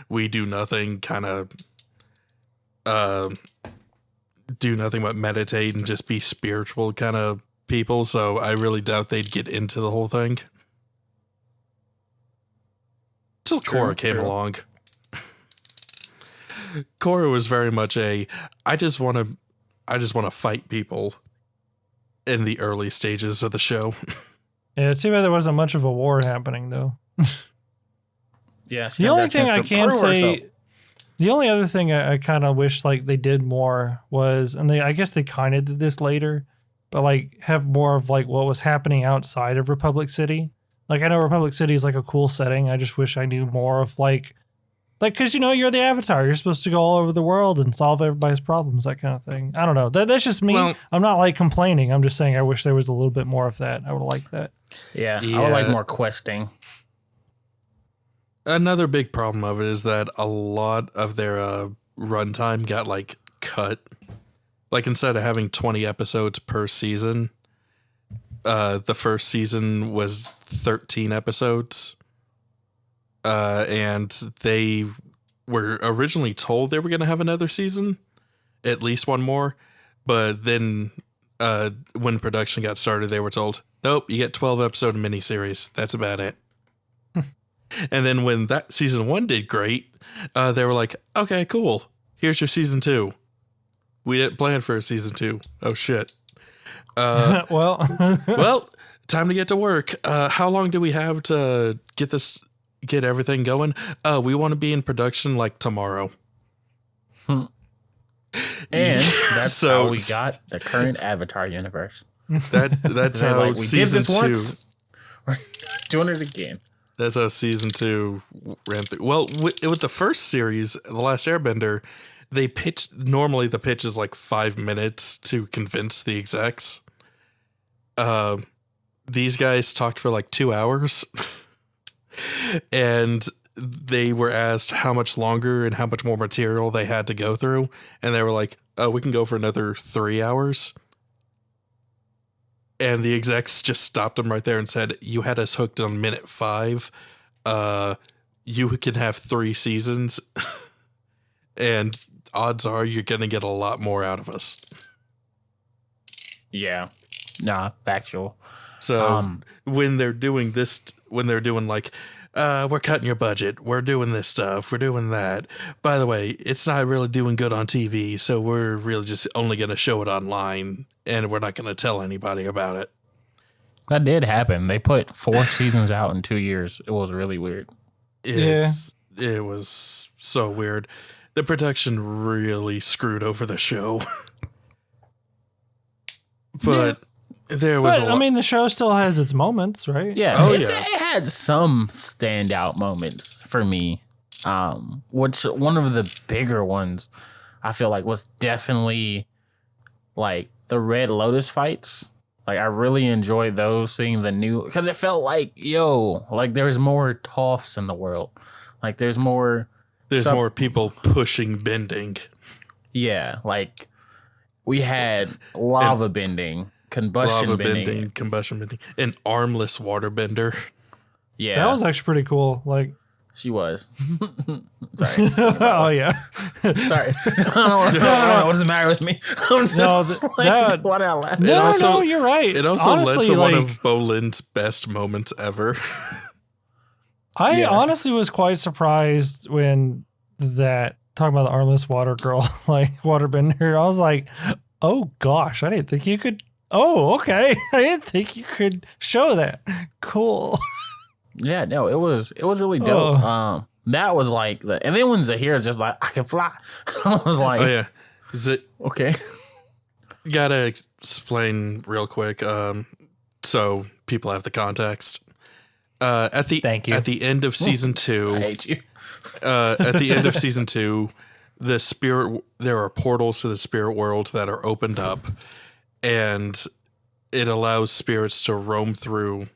we do nothing kind of do nothing but meditate and just be spiritual kind of people. So I really doubt they'd get into the whole thing. Till Korra came along. Korra was very much I just want to fight people in the early stages of the show. Yeah, too bad there wasn't much of a war happening though. Yeah. The only thing I can say, the only other thing I kind of wish like they did more was, and I guess they kind of did this later, but like have more of like what was happening outside of Republic City. Like I know Republic City is like a cool setting. I just wish I knew more of like, because you're the Avatar. You're supposed to go all over the world and solve everybody's problems, that kind of thing. I don't know. That's just me. Well- I'm not like complaining. I'm just saying I wish there was a little bit more of that. I would like that. Yeah, I would like Yeah. more questing. Another big problem of it is that a lot of their runtime got like cut. Like instead of having 20 episodes per season, the first season was 13 episodes. And they were originally told they were going to have another season, at least one more. But then when production got started, they were told, nope, you get 12 episode miniseries. That's about it. And then when that season 1 did great, they were like, okay, cool. Here's your season 2. We didn't plan for a season 2. Oh, shit. Well, Well, time to get to work. How long do we have to get everything going? We want to be in production like tomorrow. And that's So- how we got the current Avatar universe. That's They're how like, we did season this 2. once. We're doing it again. That's how season 2 ran through. Well, with the first series, The Last Airbender, they pitched. Normally, the pitch is like 5 minutes to convince the execs. These guys talked for like 2 hours, and they were asked how much longer and how much more material they had to go through, and they were like, "Oh, we can go for another 3 hours." And the execs just stopped them right there and said, you had us hooked on minute 5. You can have 3 seasons. And odds are you're going to get a lot more out of us. Yeah. Nah, factual. So when they're doing this, when they're doing like, we're cutting your budget, we're doing this stuff, we're doing that. By the way, it's not really doing good on TV, so we're really just only going to show it online. And we're not going to tell anybody about it. That did happen. They put 4 seasons out in 2 years. It was really weird. It was so weird. The production really screwed over the show. But there was but, I mean, the show still has its moments, right? Yeah. Oh, It yeah. had some standout moments for me. Which one of the bigger ones I feel like was definitely like the Red Lotus fights. Like I really enjoyed those, seeing the new, because it felt like, like there's more Toffs in the world. Like there's more people pushing bending. Yeah, like we had lava bending, combustion bending. Combustion bending, an armless water bender. Yeah. That was actually pretty cool. Like, She was. Sorry. Oh yeah. Sorry. I don't know what's the matter with me. No, Why did I laugh? no, you're right. It also honestly, led to one like, of Bolin's best moments ever. I honestly was quite surprised when that talking about the armless water girl, like waterbender. I was like, oh gosh, I didn't think you could. Oh, okay. I didn't think you could show that. Cool. Yeah, no, it was really dope. Oh. That was like and then when Zahira's just like, I can fly. I was like, Oh yeah, okay. Gotta explain real quick. So people have the context. Thank you. At the end of season 2, I hate you. at the end of season 2, there are portals to the spirit world that are opened up, and it allows spirits to roam through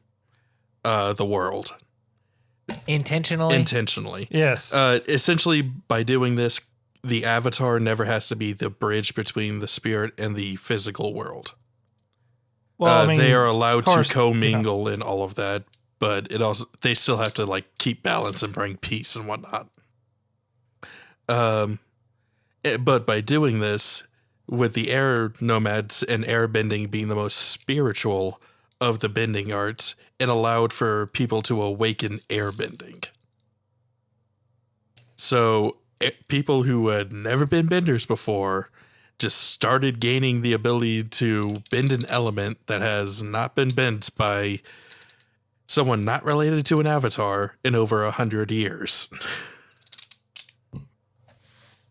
the world intentionally. Yes. Essentially, by doing this, the avatar never has to be the bridge between the spirit and the physical world. Well, I mean, they are allowed to course, commingle in all of that, but they still have to like keep balance and bring peace and whatnot. But by doing this, with the air nomads and airbending being the most spiritual of the bending arts, it allowed for people to awaken airbending. So people who had never been benders before just started gaining the ability to bend an element that has not been bent by someone not related to an avatar in over 100 years.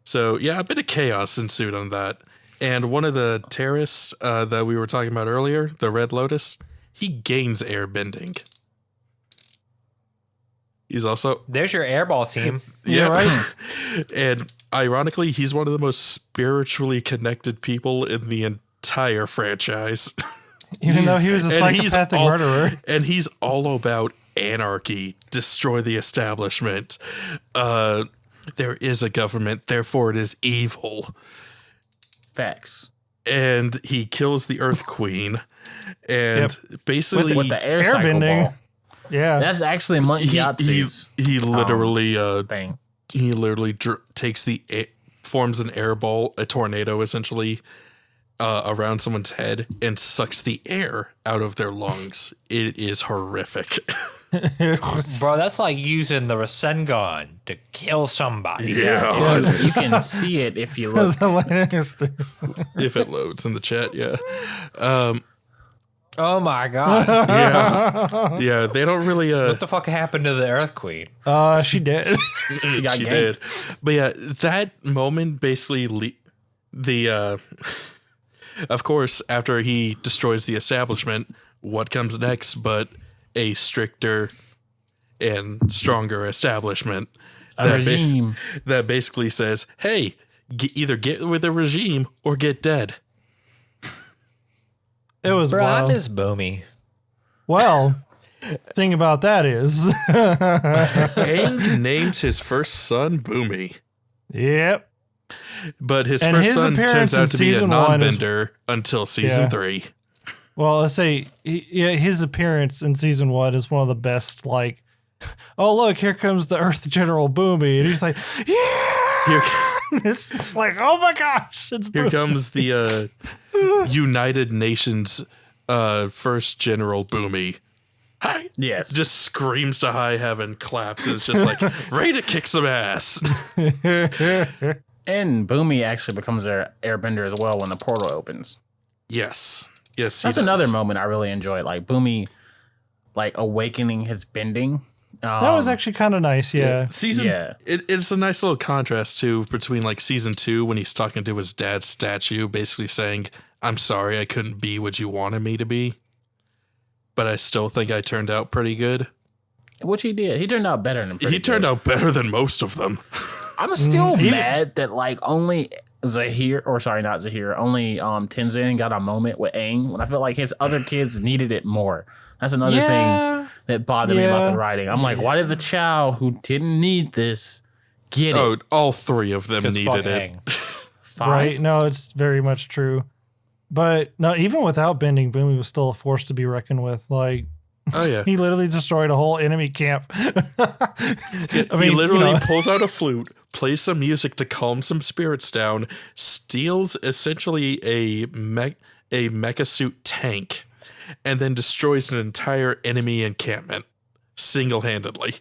So yeah, a bit of chaos ensued on that. And one of the terrorists that we were talking about earlier, the Red Lotus, he gains airbending. He's also... There's your airball team. Yeah, right. And ironically, he's one of the most spiritually connected people in the entire franchise. Even though he was a psychopathic murderer. And he's all about anarchy, destroy the establishment. There is a government, therefore it is evil. Facts. And he kills the Earth Queen. And basically... With the air cycle airbending. ball. Yeah. That's actually Monk Yahtzee. he literally... thing. He literally takes forms an air ball, a tornado essentially, around someone's head and sucks the air out of their lungs. It is horrific. Bro, that's like using the Rasengan to kill somebody. Yeah. You can see it if you look. If it loads in the chat, yeah. Oh my god. Yeah, they don't really... What the fuck happened to the Earth Queen? She did. She did. But yeah, that moment basically... of course, after he destroys the establishment, what comes next but a stricter and stronger establishment that basically says, hey, either get with the regime or get dead. It was Bro, I wild. miss Boomy. Well, thing about that is... Aang names his first son Boomy. Yep. But his And first his son appearance turns out in to be a season one is- non-bender until season 3. Well, let's say his appearance in season 1 is one of the best. Like, oh look, here comes the Earth General Boomy, and he's like, yeah. It's just like, oh my gosh, it's Here Boomy. comes the United Nations first General Boomy. Hi. Yes. Just screams to high heaven, claps. It's just like, ready to kick some ass. And Boomy actually becomes their airbender as well when the portal opens. Yes. Yes, That's another moment I really enjoyed. Like Boomy, like awakening his bending. That was actually kind of nice. Yeah. It's a nice little contrast too between like season 2 when he's talking to his dad's statue, basically saying, I'm sorry I couldn't be what you wanted me to be, but I still think I turned out pretty good. Which he did. He turned out better than He turned out better than most of them. I'm still mad that like only Zahir, or sorry, not Zahir, only Tenzin got a moment with Aang when I feel like his other kids needed it more. That's another thing that bothered me about the writing. I'm like, why did the Chow who didn't need this get it? All 3 of them needed it. Right. No, it's very much true. But no, even without bending, Boomy was still a force to be reckoned with. Like, Oh yeah. He literally destroyed a whole enemy camp. He literally pulls out a flute, plays some music to calm some spirits down, steals essentially a mecha suit tank, and then destroys an entire enemy encampment single-handedly.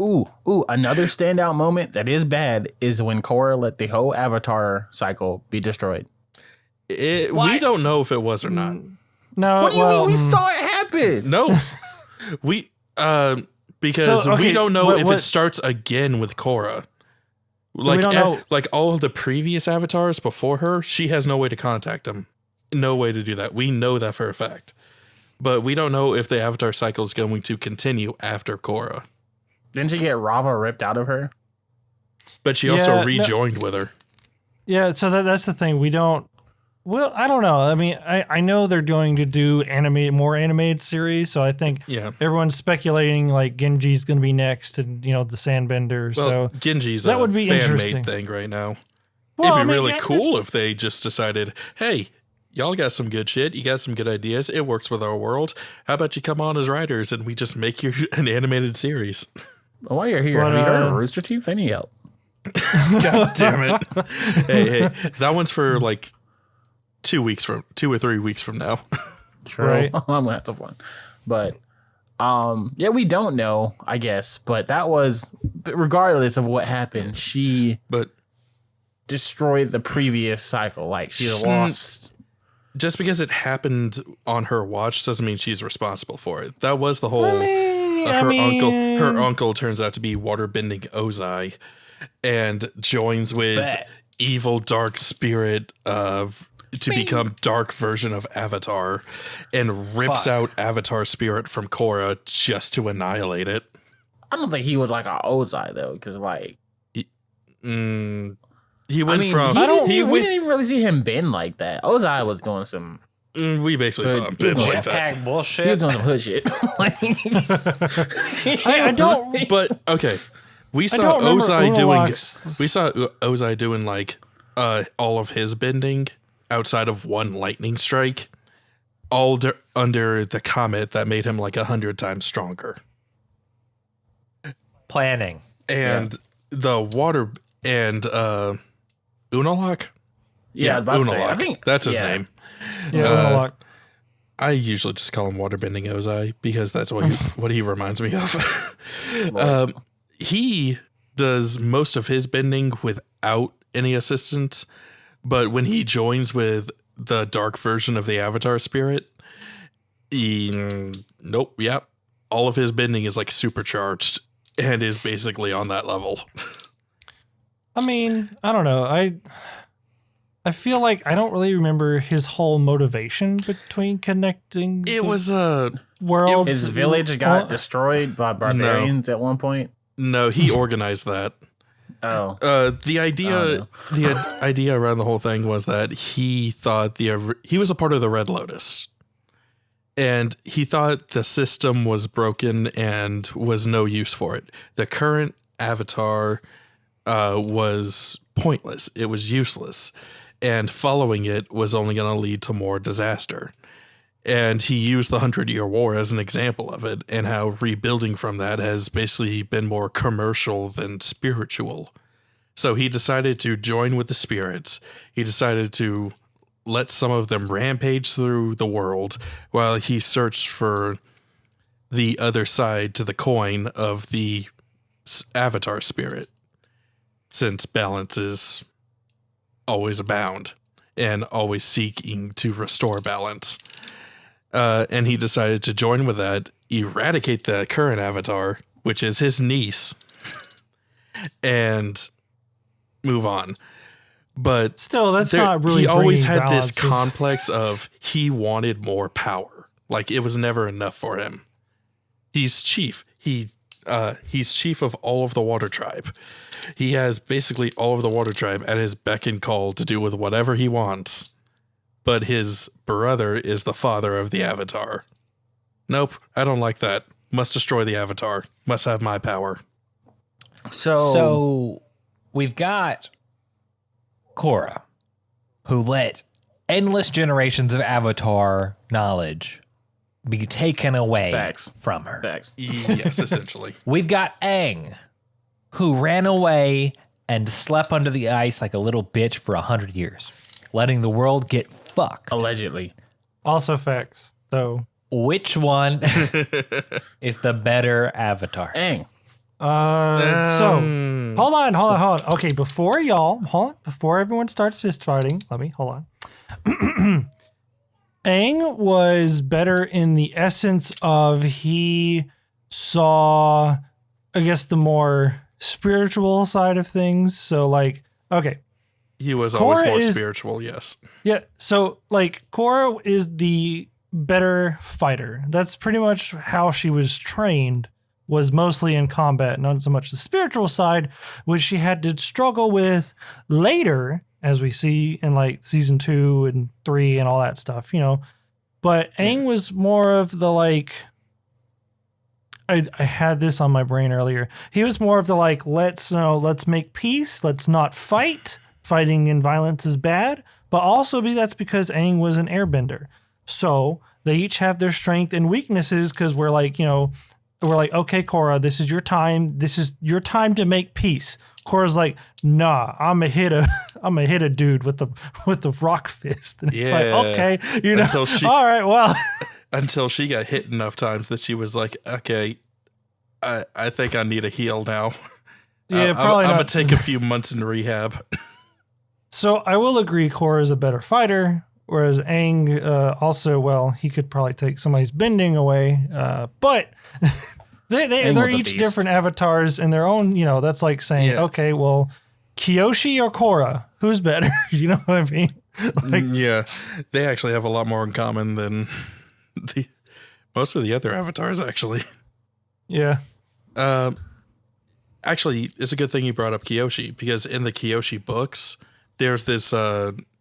Ooh, another standout moment that is bad is when Korra let the whole Avatar cycle be destroyed. We don't know if it was or not. No, What do you mean? We saw it happen. No. Because we don't know if what- it starts again with Korra. We don't know. Like all of the previous avatars before her, she has no way to contact him. No way to do that. We know that for a fact. But we don't know if the avatar cycle is going to continue after Korra. Didn't she get Rava ripped out of her? But she also rejoined with her. Yeah, so that's the thing. We don't. Well, I don't know. I mean, I know they're going to do more animated series, so I think everyone's speculating like Genji's going to be next, and the Sandbender. Well, so Genji's that would be interesting. fan-made thing right now. Well, It'd be really cool if they just decided, hey, y'all got some good shit. You got some good ideas. It works with our world. How about you come on as writers and we just make you an animated series? While you're here, have you heard of Rooster Teeth? They need help. God damn it. Hey, that one's for like 2 or 3 weeks from now. True. Right. I'm gonna have some fun. But yeah, we don't know, I guess. But that was, regardless of what happened, she destroyed the previous cycle. Like she lost. Just because it happened on her watch doesn't mean she's responsible for it. That was the whole. Her uncle turns out to be waterbending Ozai, and joins with evil dark spirit to become dark version of Avatar, and rips out Avatar spirit from Korra just to annihilate it. I don't think he was like a Ozai though, because like he went we didn't even really see him bend like that. Ozai was doing some. We basically saw him bend like that. Bullshit. He was doing some hood shit. I don't. But okay, we saw Ozai doing like all of his bending outside of one lightning strike, all under the comet that made him like 100 times stronger. Planning. And the water and Unalak. Yeah, Unalak. I think that's his name. Yeah, I usually just call him waterbending Ozai because that's what he reminds me of. He does most of his bending without any assistance, but when he joins with the dark version of the Avatar spirit, all of his bending is like supercharged and is basically on that level. I mean, I don't know. I feel like I don't really remember his whole motivation between connecting. It was worlds. His village got destroyed by barbarians at one point. No, he organized that. Oh. The idea around the whole thing was that he thought he was a part of the Red Lotus, and he thought the system was broken and was no use for it. The current Avatar was pointless. It was useless. And following it was only going to lead to more disaster. And he used the 100-Year War as an example of it, and how rebuilding from that has basically been more commercial than spiritual. So he decided to join with the spirits. He decided to let some of them rampage through the world while he searched for the other side to the coin of the Avatar spirit, since balance is always abound and always seeking to restore balance. And he decided to join with that, eradicate the current Avatar, which is his niece, and move on. But still, that's not really. He always had balance. this complex of he wanted more power. Like it was never enough for him. He's chief. He's chief of all of the Water Tribe. He has basically all of the Water Tribe at his beck and call to do with whatever he wants. But his brother is the father of the Avatar. Nope, I don't like that. Must destroy the Avatar. Must have my power. So we've got Korra, who let endless generations of Avatar knowledge be taken away Facts. from her. Facts. Yes, essentially. We've got Aang, who ran away and slept under the ice like a little bitch for 100 years, letting the world get fucked. Allegedly. Also facts, though. Which one is the better avatar? Aang. So hold on. Okay, before everyone starts fist fighting, hold on. Aang was better in the essence of he saw, I guess, the more spiritual side of things. So like, okay. He was always Korra more is- spiritual, yes. Yeah, so like Korra is the better fighter. That's pretty much how she was trained, was mostly in combat, not so much the spiritual side, which she had to struggle with later, as we see in like season 2 and 3 and all that stuff, you know. But Aang was more of the like, I had this on my brain earlier. He was more of the like, let's make peace, let's not fight. Fighting and violence is bad, but also that's because Aang was an airbender. So they each have their strength and weaknesses because we're like, okay, Korra, this is your time. This is your time to make peace. Korra's like, nah, I'm gonna hit a dude with the rock fist. And it's like, okay, Until she- all right, well. Until she got hit enough times that she was like, okay, I think I need a heal now. Yeah, probably I'm not. going to take a few months in rehab. So I will agree Korra is a better fighter, whereas Aang also, well, he could probably take somebody's bending away. But they're was a each beast. different avatars in their own, that's like saying, Yeah. okay, well, Kyoshi or Korra, who's better? You know what I mean? Like, Yeah, they actually have a lot more in common than most of the other avatars, actually. yeah. Actually, it's a good thing you brought up Kyoshi, because in the Kyoshi books, there's this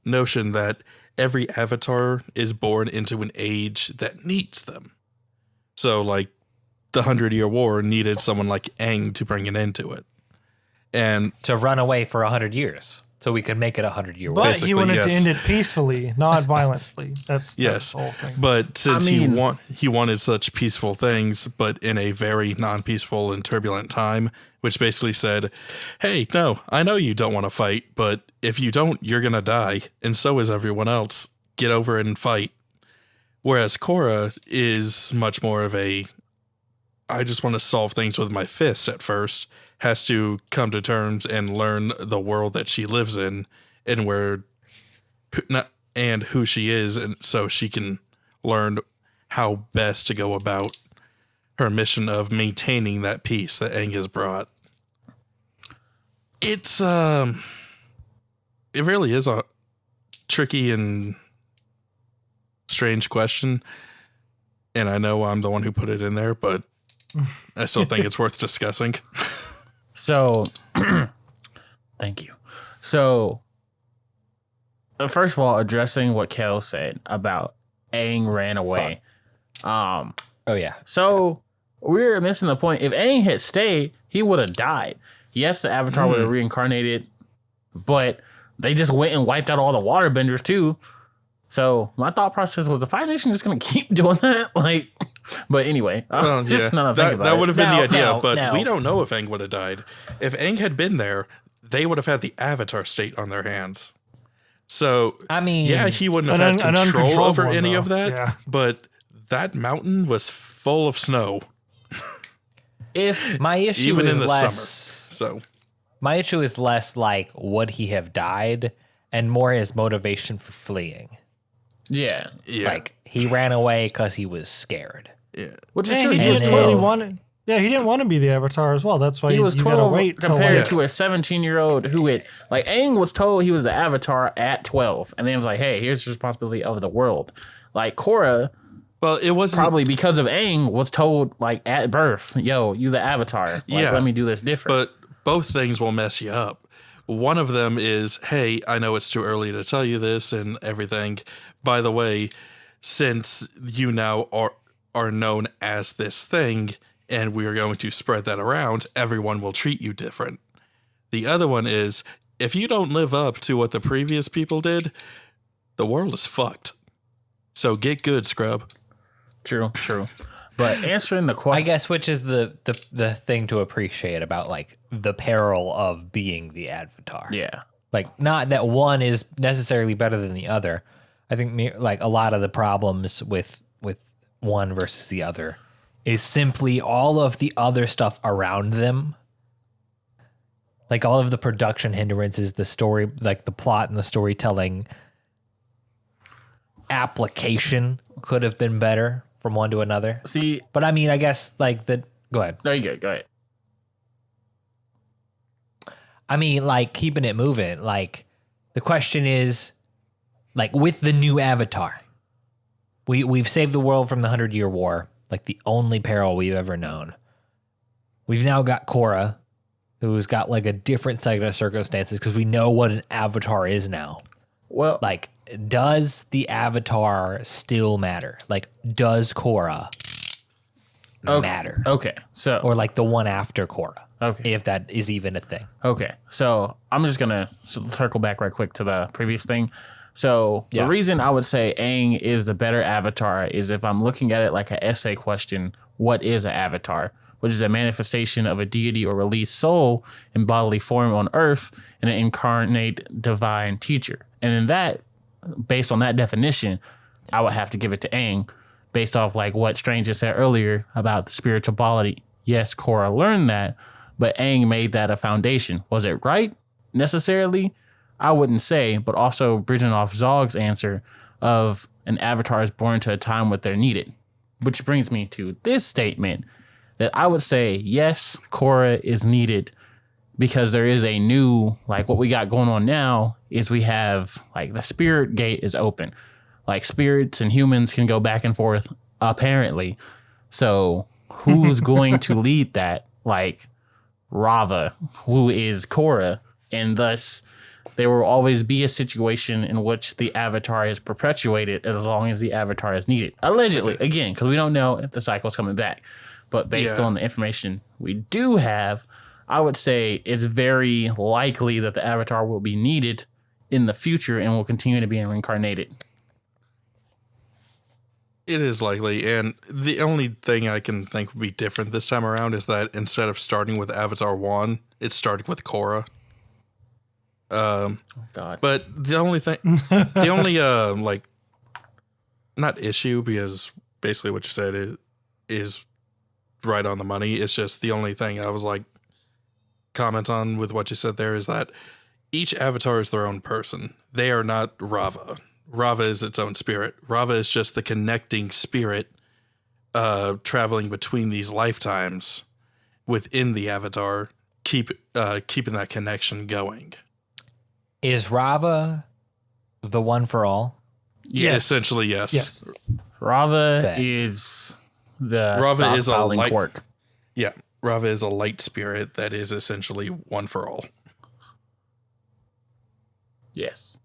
notion that every avatar is born into an age that needs them. So, like, the 100-Year War needed someone like Aang to bring an end to it. And To run away for 100 years, so we could make it 100-year war. But Basically, he wanted yes. to end it peacefully, not violently. That's yes, the whole thing. but since I mean- he wanted such peaceful things, but in a very non-peaceful and turbulent time, which basically said, hey, no, I know you don't want to fight, but if you don't, you're going to die, and so is everyone else. Get over it and fight. Whereas Korra is much more of a, I just want to solve things with my fists at first, has to come to terms and learn the world that she lives in and who she is, and so she can learn how best to go about her mission of maintaining that peace that Aang has brought. It's it really is a tricky and strange question, and I know I'm the one who put it in there, but I still think it's worth discussing. So, thank you. So, first of all, addressing what Kelz said about Aang ran away. Oh yeah, So we're missing the point. If Aang had stayed, he would have died. Yes, the Avatar would have reincarnated, but they just went and wiped out all the waterbenders too. So my thought process was, the Fire Nation just gonna keep doing that? Like, but anyway, Well, just yeah, another thing that about would it. have been the No, idea, no, but no. we don't know if Aang would have died. If Aang had been there, they would have had the Avatar state on their hands. So, I mean, yeah, he wouldn't have had An control uncontrolled over one, any though. of that, Yeah. but that mountain was full of snow, If my issue even is in the less. summer. So, My issue is less like would he have died, and more his motivation for fleeing. yeah, yeah. Like he ran away because he was scared. yeah. which is Yeah, true. he He And was didn't then- really 12. want it. Yeah, he didn't want to be the Avatar as well. That's why He was you gotta 12 wait till compared like, to a 17-year-old who had, like, Aang was told he was the Avatar at 12, and then was like, hey, here's the responsibility of the world. Like, Korra, Well, it wasn't. probably because of Aang, was told, like, at birth, yo, you the Avatar. Like, Yeah. let me do this different. But both things will mess you up. One of them is, hey, I know it's too early to tell you this and everything. By the way, since you now are known as this thing and we are going to spread that around, everyone will treat you different. The other one is, if you don't live up to what the previous people did, the world is fucked. So get good, scrub. True. But answering the question, I guess, which is the thing to appreciate about like the peril of being the Avatar. yeah, Like, not that one is necessarily better than the other. I think like a lot of the problems with one versus the other is simply all of the other stuff around them. Like all of the production hindrances, the story, like the plot and the storytelling application could have been better from one to another. see, But I mean, I guess like go ahead. no, you good. Go ahead. I mean, like keeping it moving. Like the question is, like with the new Avatar, we've saved the world from the 100-Year War, like the only peril we've ever known. We've now got Korra, who's got like a different set of circumstances because we know what an Avatar is now. Well, Like, does the Avatar still matter? Like, does Korra matter? okay, so Or like the one after Korra, okay, if that is even a thing. okay. So I'm just gonna circle back right quick to the previous thing. So Yeah. the reason I would say Aang is the better Avatar is if I'm looking at it like an essay question, what is an Avatar? Which is a manifestation of a deity or released soul in bodily form on Earth and an incarnate divine teacher. And in that, based on that definition, I would have to give it to Aang based off like what Strange just said earlier about the spiritual quality. Yes, Korra learned that, but Aang made that a foundation. Was it right necessarily? I wouldn't say, but also bridging off Zog's answer of an Avatar is born to a time when they're needed. Which brings me to this statement that I would say, yes, Korra is needed because there is a new, like what we got going on now is we have like the spirit gate is open. Like spirits and humans can go back and forth apparently. So who's going to lead that? Like Rava, who is Korra, and thus there will always be a situation in which the Avatar is perpetuated as long as the Avatar is needed. Allegedly, again, because we don't know if the cycle is coming back. But based on the information we do have, I would say it's very likely that the Avatar will be needed in the future and will continue to be reincarnated. It is likely, and the only thing I can think would be different this time around is that instead of starting with Avatar 1, it's starting with Korra. God. But the only thing, the only, like, not issue, because basically what you said is right on the money. It's just the only thing I was like, comment on with what you said there is that each Avatar is their own person. They are not Rava. Rava is its own spirit. Rava is just the connecting spirit traveling between these lifetimes within the Avatar, keeping that connection going. Is Rava the one for all? Yes. Essentially, yes. Yes. Rava Bet. is the Rava is a stockpiling light quirk. Yeah, Rava is a light spirit that is essentially one for all. Yes.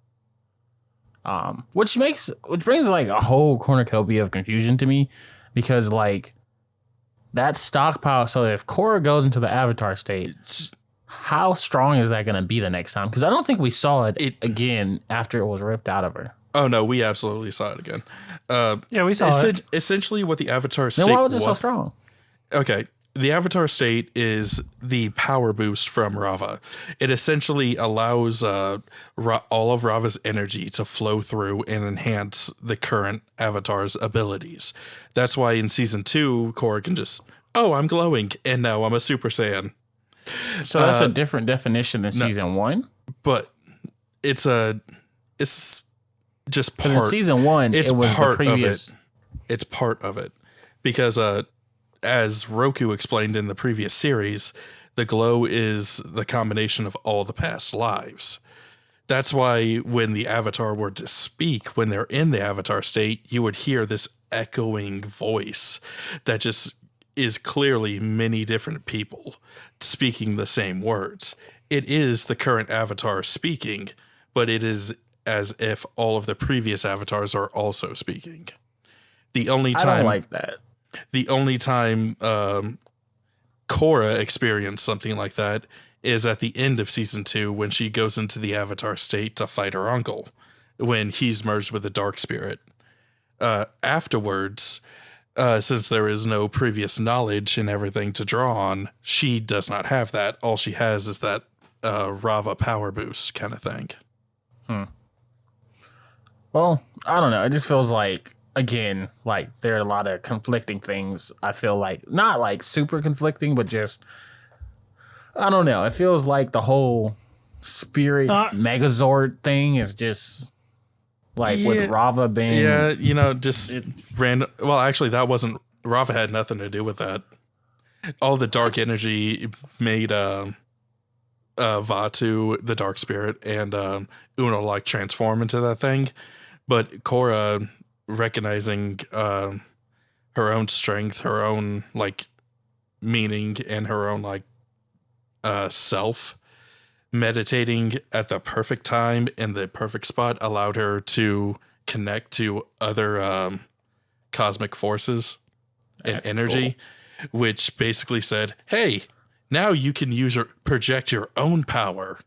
Which brings like a whole cornucopia of confusion to me because like that stockpile. So if Korra goes into the Avatar state, how strong is that going to be the next time? Because I don't think we saw it again after it was ripped out of her. Oh no, we absolutely saw it again. Yeah, we saw it. Essentially, what the Avatar state Then why was it so strong? Okay, the Avatar state is the power boost from Rava. It essentially allows all of Rava's energy to flow through and enhance the current Avatar's abilities. That's why in season 2, Korra can just, I'm glowing, and now I'm a Super Saiyan. So that's a different definition than season 1. But it's just But in part. season 1, It's it was part the previous. of it. It's part of it because as Roku explained in the previous series, the glow is the combination of all the past lives. That's why when the Avatar were to speak, when they're in the Avatar state, you would hear this echoing voice that just is clearly many different people speaking the same words. It is the current Avatar speaking, but it is as if all of the previous Avatars are also speaking. The only I time don't like that. the only time Korra experienced something like that is at the end of season 2 when she goes into the Avatar state to fight her uncle when he's merged with the dark spirit. Afterwards, since there is no previous knowledge and everything to draw on, she does not have that. All she has is that Rava power boost kind of thing. Well, I don't know. It just feels like, again, like there are a lot of conflicting things. I feel like not like super conflicting, but just I don't know. It feels like the whole spirit Megazord thing is just like with Rava being just random. Well, actually, that wasn't Rava had nothing to do with that. All the dark energy made Vatu the dark spirit and Uno like transform into that thing, but Korra recognizing her own strength, her own like meaning, and her own like self, meditating at the perfect time in the perfect spot allowed her to connect to other cosmic forces and energy, which basically said, hey, now you can project your own power.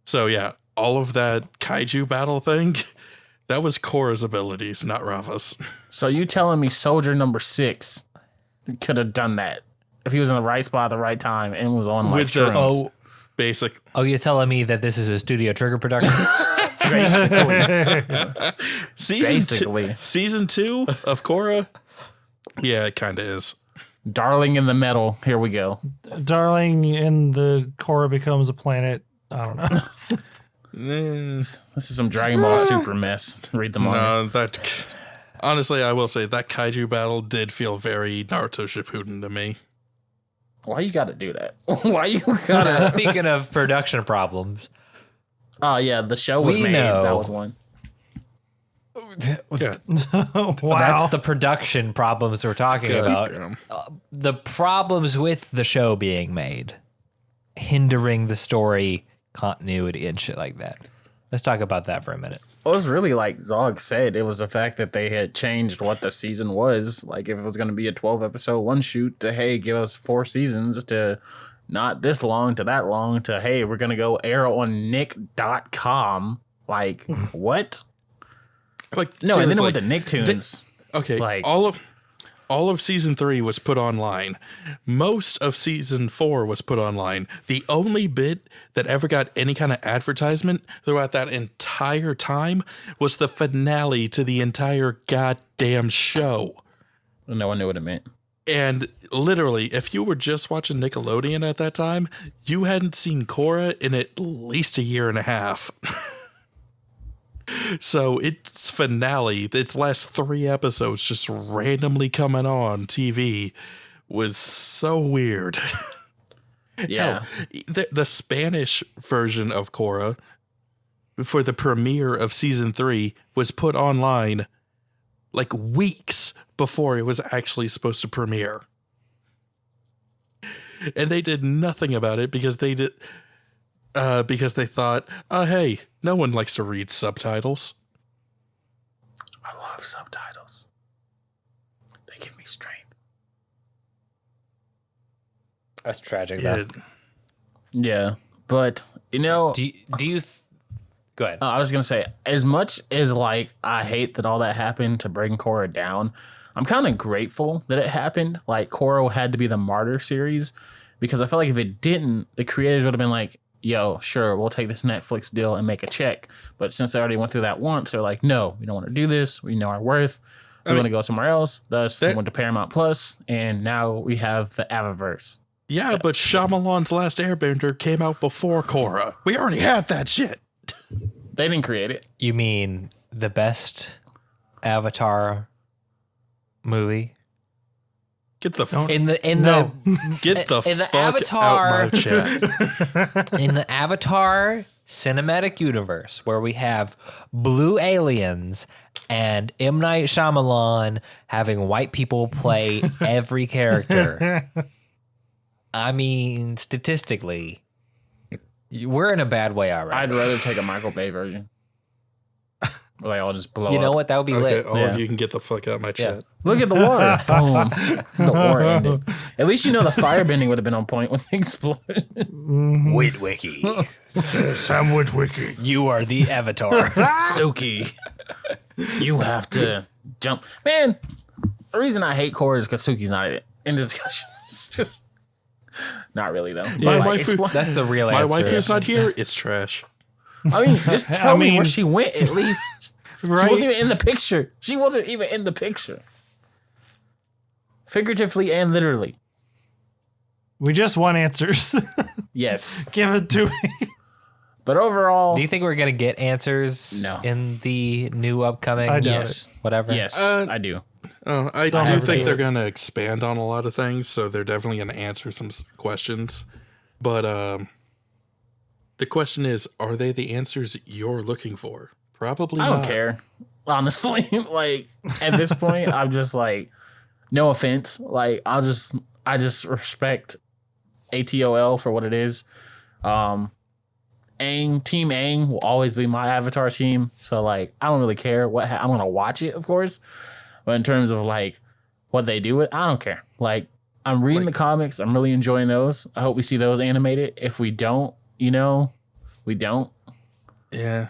So yeah, all of that kaiju battle thing, that was Korra's abilities, not Rava's. So you telling me Soldier number 6 could have done that if he was in the right spot at the right time and was on like shrooms? Basic. Oh, you're telling me that this is a Studio Trigger production? Season 2 of Korra? Yeah, it kind of is. Darling in the metal. Here we go. Darling in the Korra becomes a planet. I don't know. This is some Dragon Ball Super mess. Read the manga. No, that honestly, I will say that kaiju battle did feel very Naruto Shippuden to me. Why you got to do that? Why you got to? Speaking of production problems. Oh yeah, the show was made. That was one. Yeah. Wow. That's the production problems we're talking about. The problems with the show being made, hindering the story continuity and shit like that. Let's talk about that for a minute. It was really like Zog said. It was the fact that they had changed what the season was. Like if it was going to be a 12-episode one shoot to, hey, give us 4 seasons, to not this long to that long to, hey, we're going to go air on Nick.com. Like, what? Like, no, and then with the Nicktoons. Okay, like, all of season 3 was put online. Most of season 4 was put online. The only bit that ever got any kind of advertisement throughout that entire time was the finale to the entire goddamn show. No one knew what it meant. And literally, if you were just watching Nickelodeon at that time, you hadn't seen Korra in at least a year and a half. So its finale, its last 3 episodes just randomly coming on TV was so weird. Yeah. Hell, the Spanish version of Korra for the premiere of season 3 was put online like weeks before it was actually supposed to premiere. And they did nothing about it because they thought, oh, hey, no one likes to read subtitles. I love subtitles. They give me strength. That's tragic, though. Yeah, but, you know... Do you go ahead. I was going to say, as much as, like, I hate that all that happened to bring Korra down, I'm kind of grateful that it happened. Like, Korra had to be the martyr series, because I felt like if it didn't, the creators would have been like, yo, sure, we'll take this Netflix deal and make a check. But since they already went through that once, they're like, no, we don't want to do this. We know our worth. We want to go somewhere else. Thus, we went to Paramount Plus, and now we have the Avaverse. Yeah, but Shyamalan's Last Airbender came out before Korra. We already had that shit. They didn't create it. You mean the best Avatar movie? Get the fuck Avatar, out my chat. In the Avatar cinematic universe, where we have blue aliens and M. Night Shyamalan having white people play every character. I mean, statistically, we're in a bad way already. I'd rather take a Michael Bay version. Where they all just blow up. You know what? That would be lit. All of you can get the fuck out of my chat. Look at the water. Boom. The war ended. At least you know the firebending would have been on point with the explosion. Witwicky. Sam Witwicky. You are the Avatar. Suki. You have to jump. Man, The reason I hate Korra is because Suki's not in the discussion. Just not really though. My Like, waifu, That's the real my answer. waifu's not here. It's trash. I mean, just tell me mean- where she went at least. She Right? wasn't even in the picture. She wasn't even in the picture. Figuratively and literally. We just want answers. Yes. Give it to me. But overall, Do you think we're gonna get answers No. in the new upcoming? I doubt yes. Whatever. Yes, Uh, I do. I Don't do have think to. they're going to expand on a lot of things, so they're definitely going to answer some questions. But the question is, are they the answers you're looking for? Probably I not. don't care. Honestly, like at this point, I'm just like, no offense. Like I just respect ATOL for what it is. Team Aang will always be my Avatar team. So like, I don't really care what I'm gonna watch it, of course. But in terms of like what they do with, I don't care. Like I'm reading the comics. I'm really enjoying those. I hope we see those animated. If we don't, we don't. Yeah.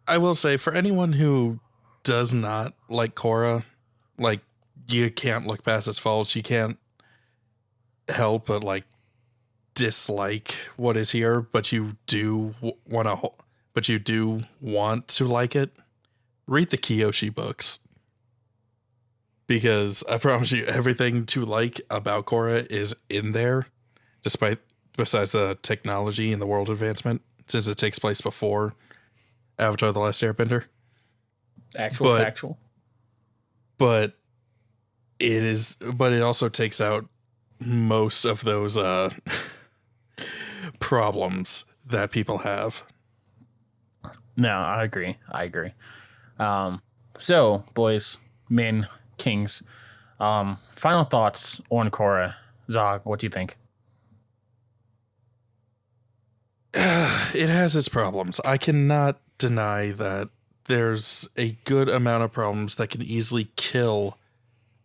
I will say, for anyone who does not like Korra, like, you can't look past its faults. You can't help but, like, dislike what is here, but you do want to like it. Read the Kyoshi books. Because I promise you, everything to like about Korra is in there, besides the technology and the world advancement, since it takes place before Avatar: The Last Airbender. Factual. But it also takes out most of those problems that people have. No, I agree. So, boys, men, kings, final thoughts on Korra. Zog, what do you think? It has its problems. I cannot deny that there's a good amount of problems that can easily kill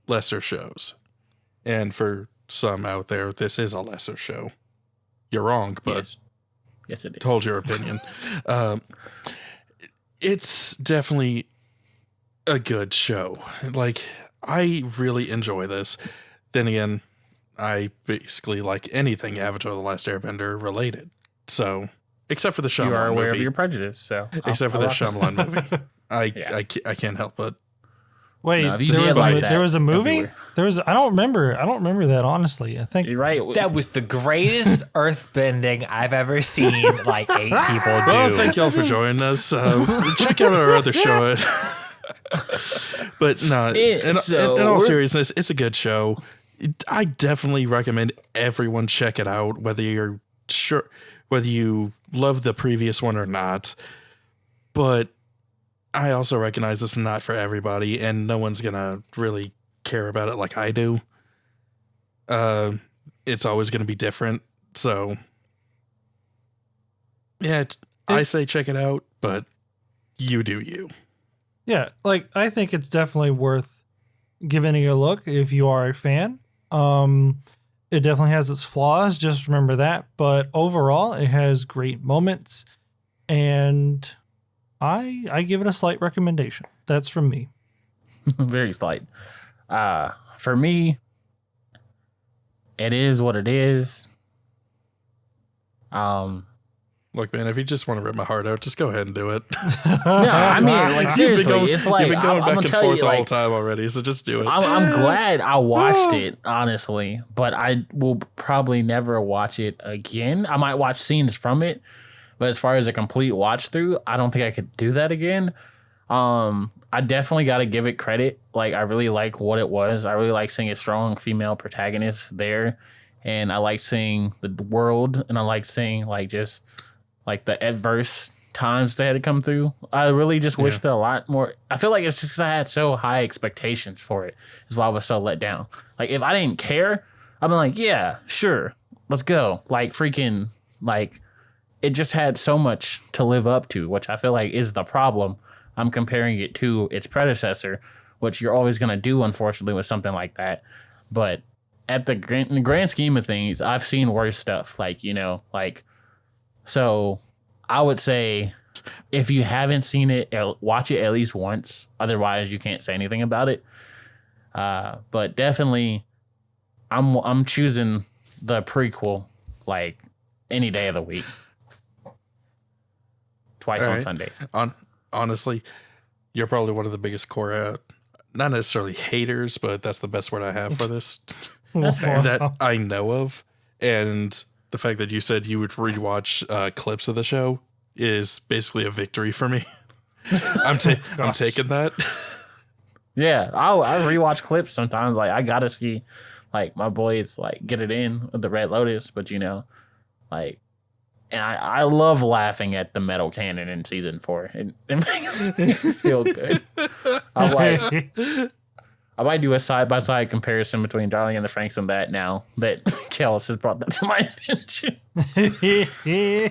lesser shows. And for some out there, this is a lesser show. You're wrong, but Yes, it is. hold your opinion. It's definitely a good show. Like, I really enjoy this. Then again, I basically like anything Avatar: The Last Airbender related. So, except for the Shyamalan You are aware movie. of your prejudice, so Except for the Shyamalan movie. Yeah. I can't help but. Wait, No, if you there, see was it like a, that, there was a movie? everywhere. There was I don't remember that, honestly. I think You're right. That was the greatest earthbending I've ever seen. Like 8 people do. Well, thank y'all for joining us. Check out our other show. But no, in all seriousness, it's a good show. I definitely recommend everyone check it out, whether you love the previous one or not. But I also recognize it's not for everybody, and no one's gonna really care about it like I do. It's always gonna be different. So yeah, I say check it out, but you do you. yeah, like I think it's definitely worth giving it a look if you are a fan. It definitely has its flaws, just remember that, but overall it has great moments, and I give it a slight recommendation. That's from me. Very slight. For me, it is what it is. Look, man, if you just want to rip my heart out, just go ahead and do it. No, I mean, like seriously, it's like you've been going I'm back gonna and tell forth you, the whole like, time already, so just do it. I'm glad I watched it, honestly, but I will probably never watch it again. I might watch scenes from it, but as far as a complete watch through, I don't think I could do that again. I definitely got to give it credit. Like, I really like what it was. I really like seeing a strong female protagonist there, and I like seeing the world, and I like seeing like just like the adverse times they had to come through. I really just wish that a lot more. I feel like it's just 'cause I had so high expectations for it. Is why I was so let down. Like, if I didn't care, I'd be like, yeah, sure, let's go. Like, freaking, like, it just had so much to live up to, which I feel like is the problem. I'm comparing it to its predecessor, which you're always going to do, unfortunately, with something like that. But in the grand scheme of things, I've seen worse stuff. Like, so I would say if you haven't seen it, watch it at least once. Otherwise, you can't say anything about it. But definitely, I'm choosing the prequel like any day of the week. Twice on Sundays. Honestly, you're probably one of the biggest Korra, not necessarily haters, but that's the best word I have for this. That's fair. That I know of. And the fact that you said you would rewatch clips of the show is basically a victory for me. I'm taking that. Yeah, I rewatch clips sometimes. Like I gotta see, like my boys like get it in with the Red Lotus, but like, and I love laughing at the metal cannon in season 4. It makes me feel good. I might do a side-by-side comparison between Darling in the Franxx and that now that Kelz has brought that to my attention.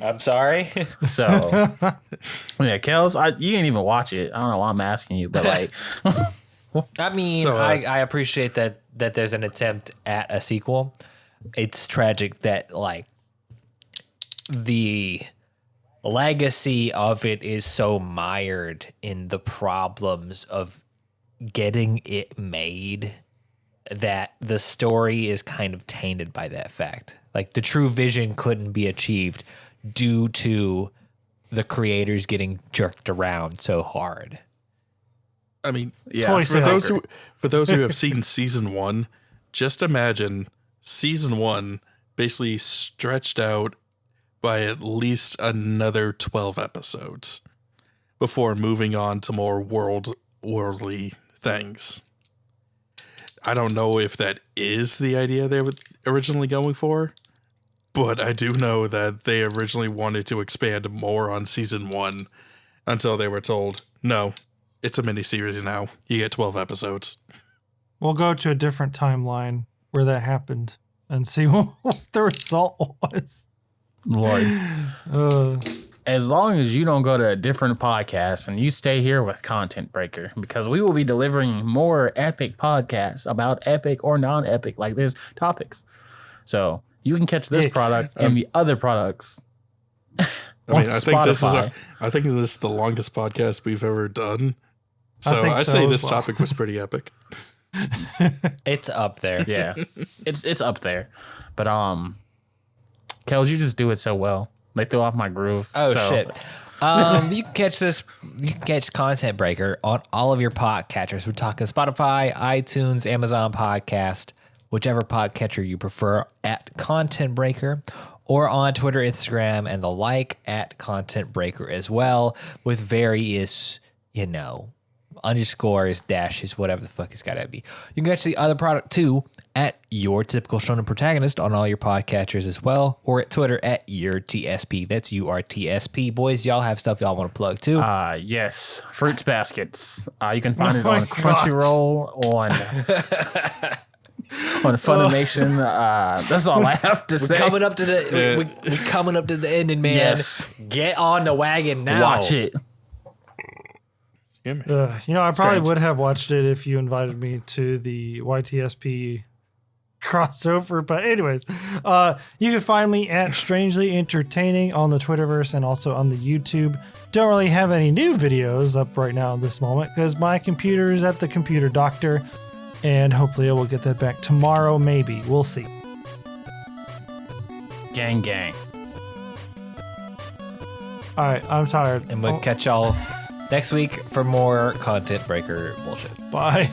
I'm sorry. So, yeah, Kelz, you didn't even watch it. I don't know why I'm asking you, but like... I mean, So, I appreciate that there's an attempt at a sequel. It's tragic that, like, the legacy of it is so mired in the problems of getting it made that the story is kind of tainted by that fact. Like, the true vision couldn't be achieved due to the creators getting jerked around so hard. I mean, Yeah, for those who have seen season 1, just imagine season 1 basically stretched out by at least another 12 episodes before moving on to more worldly things. I don't know if that is the idea they were originally going for, but I do know that they originally wanted to expand more on season 1 until they were told, no, it's a miniseries now. You get 12 episodes. We'll go to a different timeline where that happened and see what the result was. Lord. As long as you don't go to a different podcast and you stay here with Content Breaker, because we will be delivering more epic podcasts about epic or non-epic like this topics. So you can catch this product and the other products. I mean, I think this Spotify. is the longest podcast we've ever done. So think I'd so say as this well. topic was pretty epic. It's up there. Yeah, it's up there. But Kelz, you just do it so well. They throw off my groove. Oh, so. shit. You can catch Content Breaker on all of your podcatchers. We're talking Spotify, iTunes, Amazon Podcast, whichever podcatcher you prefer, at Content Breaker, or on Twitter, Instagram, and the like, at Content Breaker as well, with various, underscores, dashes, whatever the fuck it's gotta be. You can catch the other product too at Your Typical Shonen Protagonist on all your podcatchers as well, or at Twitter at Your TSP. That's URTSP. Boys, y'all have stuff y'all want to plug too? Yes, Fruits Baskets. You can find it my on Crunchyroll, on Funimation. That's all I have to say. We're coming up to the ending, man. Yes. Get on the wagon now. Watch it. Yeah, man. I probably Strange. would have watched it if you invited me to the YTSP crossover. But anyways, you can find me at Strangely Entertaining on the Twitterverse and also on the YouTube. Don't really have any new videos up right now in this moment because my computer is at the computer doctor, and hopefully I will get that back tomorrow. Maybe we'll see. Gang, gang. All right, I'm tired. And we'll catch y'all next week for more Content Breaker bullshit. Bye.